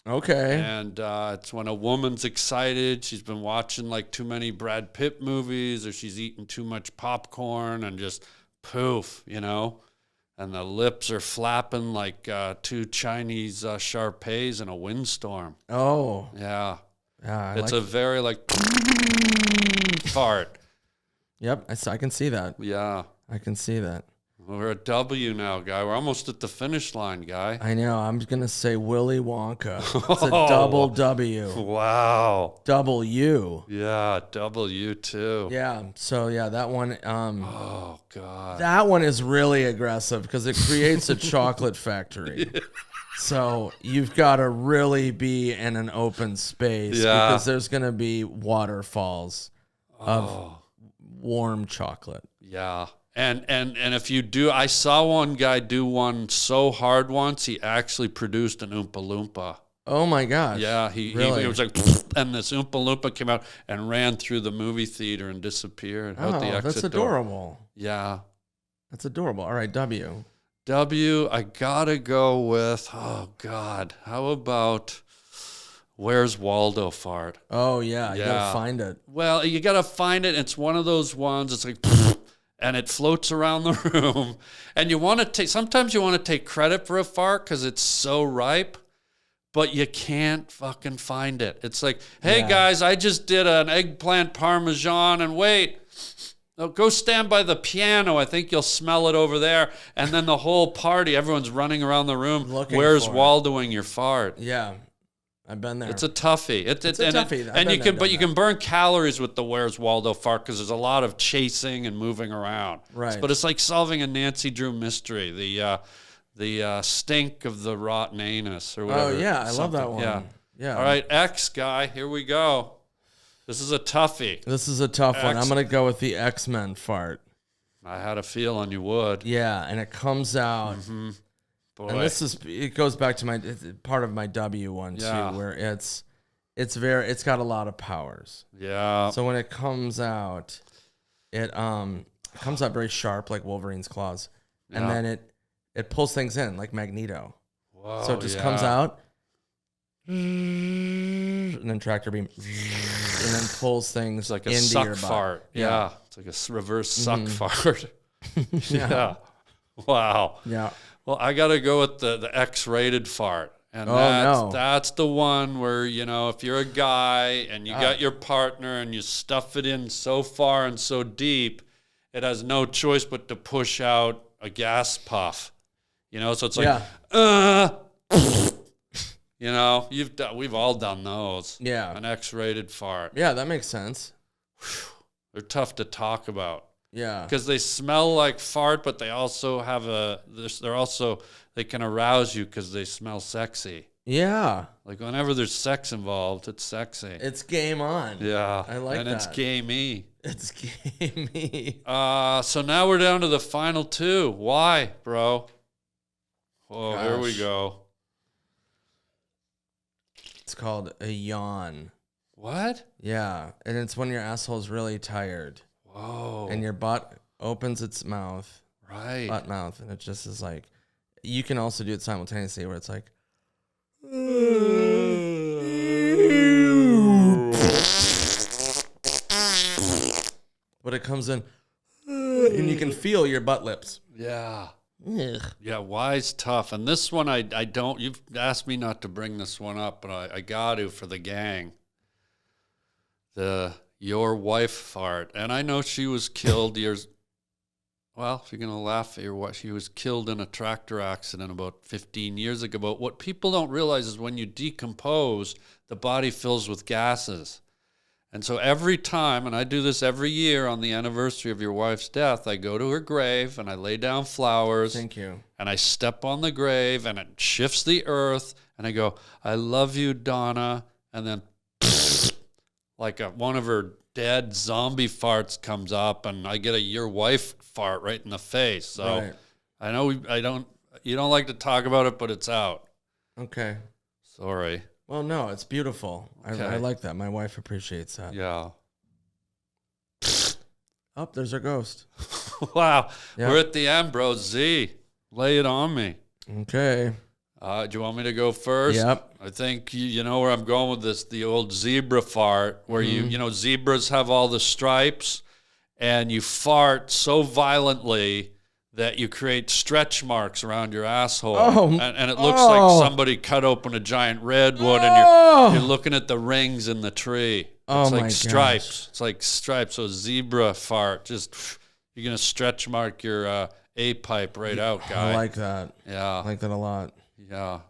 Okay. And it's when a woman's excited, she's been watching like too many Brad Pitt movies, or she's eating too much popcorn and just poof, you know? And the lips are flapping like two Chinese Shar-Peis in a windstorm. Oh. Yeah. Yeah. It's a very like fart. Yep. I can see that. Yeah. I can see that. We're at W now, guy. We're almost at the finish line, guy. I know. I'm going to say Willy Wonka. It's a double W. Wow. Double U. Yeah, W too. Yeah. So, yeah, that one. Oh, God. That one is really aggressive because it creates a chocolate factory. Yeah. So you've got to really be in an open space because there's going to be waterfalls of warm chocolate. Yeah. And if you do, I saw one guy do one so hard once, he actually produced an Oompa Loompa. Oh my gosh. Yeah, he was like, and this Oompa Loompa came out and ran through the movie theater and disappeared out the exit that's adorable. Door. Yeah. That's adorable. All right, W. W, I gotta go with, oh God, how about Where's Waldo fart? Oh yeah, you gotta find it. Well, you gotta find it. It's one of those ones, it's like, and it floats around the room. And you want to take, sometimes you want to take credit for a fart because it's so ripe, but you can't fucking find it. It's like, hey guys, I just did an eggplant parmesan, and wait, go stand by the piano. I think you'll smell it over there. And then the whole party, everyone's running around the room. Where's Waldoing your fart? Yeah. I've been there. It's a toughie. It's a toughie. I've been there, you can burn calories with the Where's Waldo fart because there's a lot of chasing and moving around. Right. But it's like solving a Nancy Drew mystery. The stink of the rotten anus or whatever. Oh yeah, I love that one. Yeah. All right, X guy. Here we go. This is a toughie. This is a tough one. I'm gonna go with the X-Men fart. I had a feeling you would. Yeah, and it comes out. Boy. And it goes back to it's part of my W one too, where it's got a lot of powers. Yeah. So when it comes out, it comes out very sharp like Wolverine's claws, and then it pulls things in like Magneto. Whoa, so it just comes out, and then tractor beam, and then pulls things like a into suck your butt. fart. Yeah. It's like a reverse suck fart. Yeah. Wow. Yeah. Well, I got to go with the X-rated fart. And that's the one where, if you're a guy and you got your partner and you stuff it in so far and so deep, it has no choice but to push out a gas puff. So it's like, we've all done those. Yeah. An X-rated fart. Yeah, that makes sense. They're tough to talk about. Yeah. Because they smell like fart, but they also have they can arouse you because they smell sexy. Yeah. Like whenever there's sex involved, it's sexy. It's game on. Yeah. I like that. And it's gamey. It's gamey. So now we're down to the final two. Why, bro? Oh, here we go. It's called a yawn. What? Yeah. And it's when your asshole's really tired. Whoa. And your butt opens its mouth. Right. Butt mouth. And it just is like, you can also do it simultaneously where it's like, but it comes in and you can feel your butt lips. Yeah. Ugh. Yeah, why's tough. And this one, I don't, you've asked me not to bring this one up, but I got to for the gang. Your wife fart. And I know she was killed years, well, if you're going to laugh at your wife, she was killed in a tractor accident about 15 years ago. But what people don't realize is when you decompose, the body fills with gases. And so every time, and I do this every year on the anniversary of your wife's death, I go to her grave and I lay down flowers. Thank you. And I step on the grave and it shifts the earth. And I go, I love you, Donna. And then like one of her dead zombie farts comes up and I get a your wife fart right in the face. So right. I know you don't like to talk about it, but it's out. Okay. Sorry. Well, no, it's beautiful. Okay. I like that. My wife appreciates that. Yeah. Oh, there's our ghost. Wow. Yeah. We're at the end, bro. Z, lay it on me. Okay. Do you want me to go first? Yep. I think you know where I'm going with this, the old zebra fart, where zebras have all the stripes, and you fart so violently that you create stretch marks around your asshole. And it looks like somebody cut open a giant redwood, and you're looking at the rings in the tree. It's like stripes. Gosh. It's like stripes. So zebra fart, just you're going to stretch mark your A-pipe right out, guy. I like that. Yeah. I like that a lot. Yeah.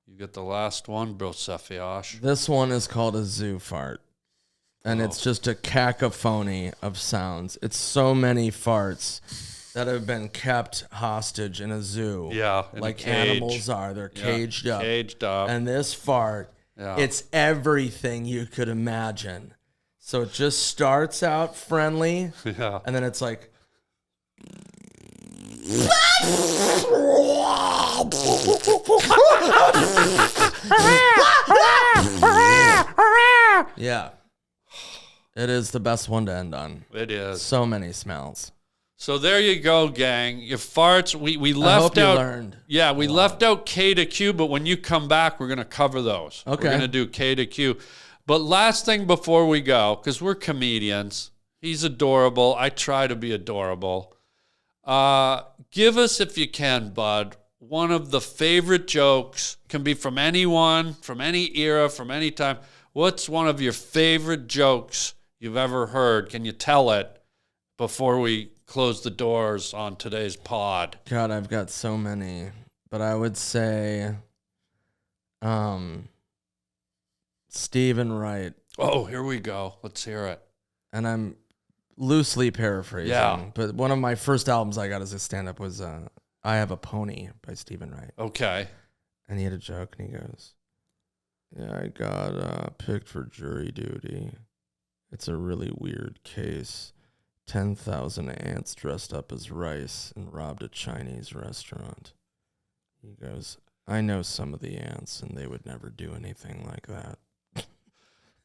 You get the last one, bro, Safiash. This one is called a zoo fart. And it's just a cacophony of sounds. It's so many farts that have been kept hostage in a zoo. Yeah, in like a cage. Animals are. They're caged up. Caged up. And this fart, it's everything you could imagine. So it just starts out friendly. Yeah. And then it's like... Yeah. It is the best one to end on. It is. So many smells. So there you go, gang. Your farts, we left I hope out. You learned. Yeah, we left out K to Q, but when you come back, we're going to cover those. Okay. We're going to do K to Q. But last thing before we go, because we're comedians, he's adorable. I try to be adorable. Give us, if you can, bud, one of the favorite jokes. Can be from anyone, from any era, from any time. What's one of your favorite jokes you've ever heard? Can you tell it before we close the doors on today's pod? God, I've got so many. But I would say Stephen Wright. Oh, here we go. Let's hear it. And I'm loosely paraphrasing. Yeah. But one of my first albums I got as a stand-up was I Have a Pony by Stephen Wright. Okay. And he had a joke, and he goes, yeah, I got picked for jury duty. It's a really weird case. 10,000 ants dressed up as rice and robbed a Chinese restaurant. He goes, I know some of the ants, and they would never do anything like that.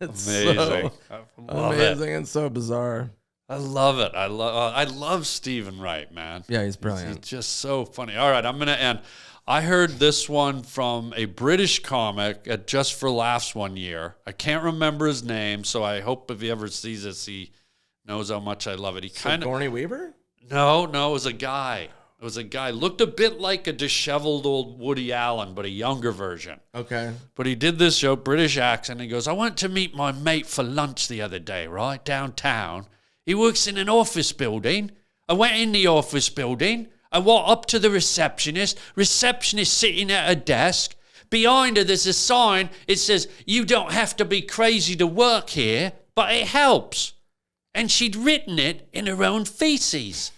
It's Amazing. so Amazing and so bizarre. I love it. I love Stephen Wright, man. Yeah, he's brilliant. He's just so funny. All right, I'm going to end. I heard this one from a British comic at Just for Laughs one year. I can't remember his name, so I hope if he ever sees this, he knows how much I love it. He kind of Sigourney Weaver? No, it was a guy. It was a guy. Looked a bit like a disheveled old Woody Allen, but a younger version. Okay. But he did this show, British accent. He goes, I went to meet my mate for lunch the other day, right, downtown. He works in an office building. I went in the office building. I walked up to the receptionist. Receptionist sitting at a desk. Behind her, there's a sign. It says, you don't have to be crazy to work here, but it helps. And she'd written it in her own feces.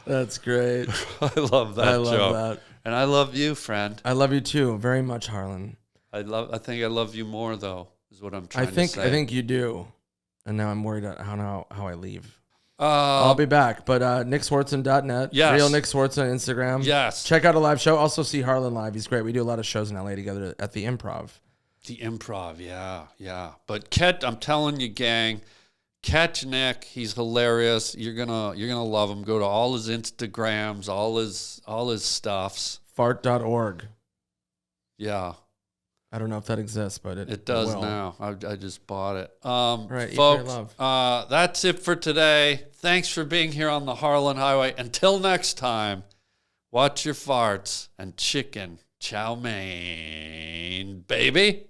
That's great. I love that I love joke. that. And I love you, friend. I love you too, very much, Harlan. I think I love you more, though, is what I'm trying to say. I think you do. And now I'm worried about how I leave. I'll be back. But nickswartzen.net. Yes. Real Nick Swartzen on Instagram. Yes. Check out a live show. Also see Harlan live. He's great. We do a lot of shows in LA together at the Improv. The Improv, yeah. But I'm telling you, gang, catch Nick. He's hilarious. You're gonna love him. Go to all his Instagrams, all his stuffs. Fart.org. Yeah. I don't know if that exists, but it does will. now. I just bought it. Right, folks, that's it for today. Thanks for being here on the Harland Highway. Until next time, watch your farts and chicken chow mein, baby.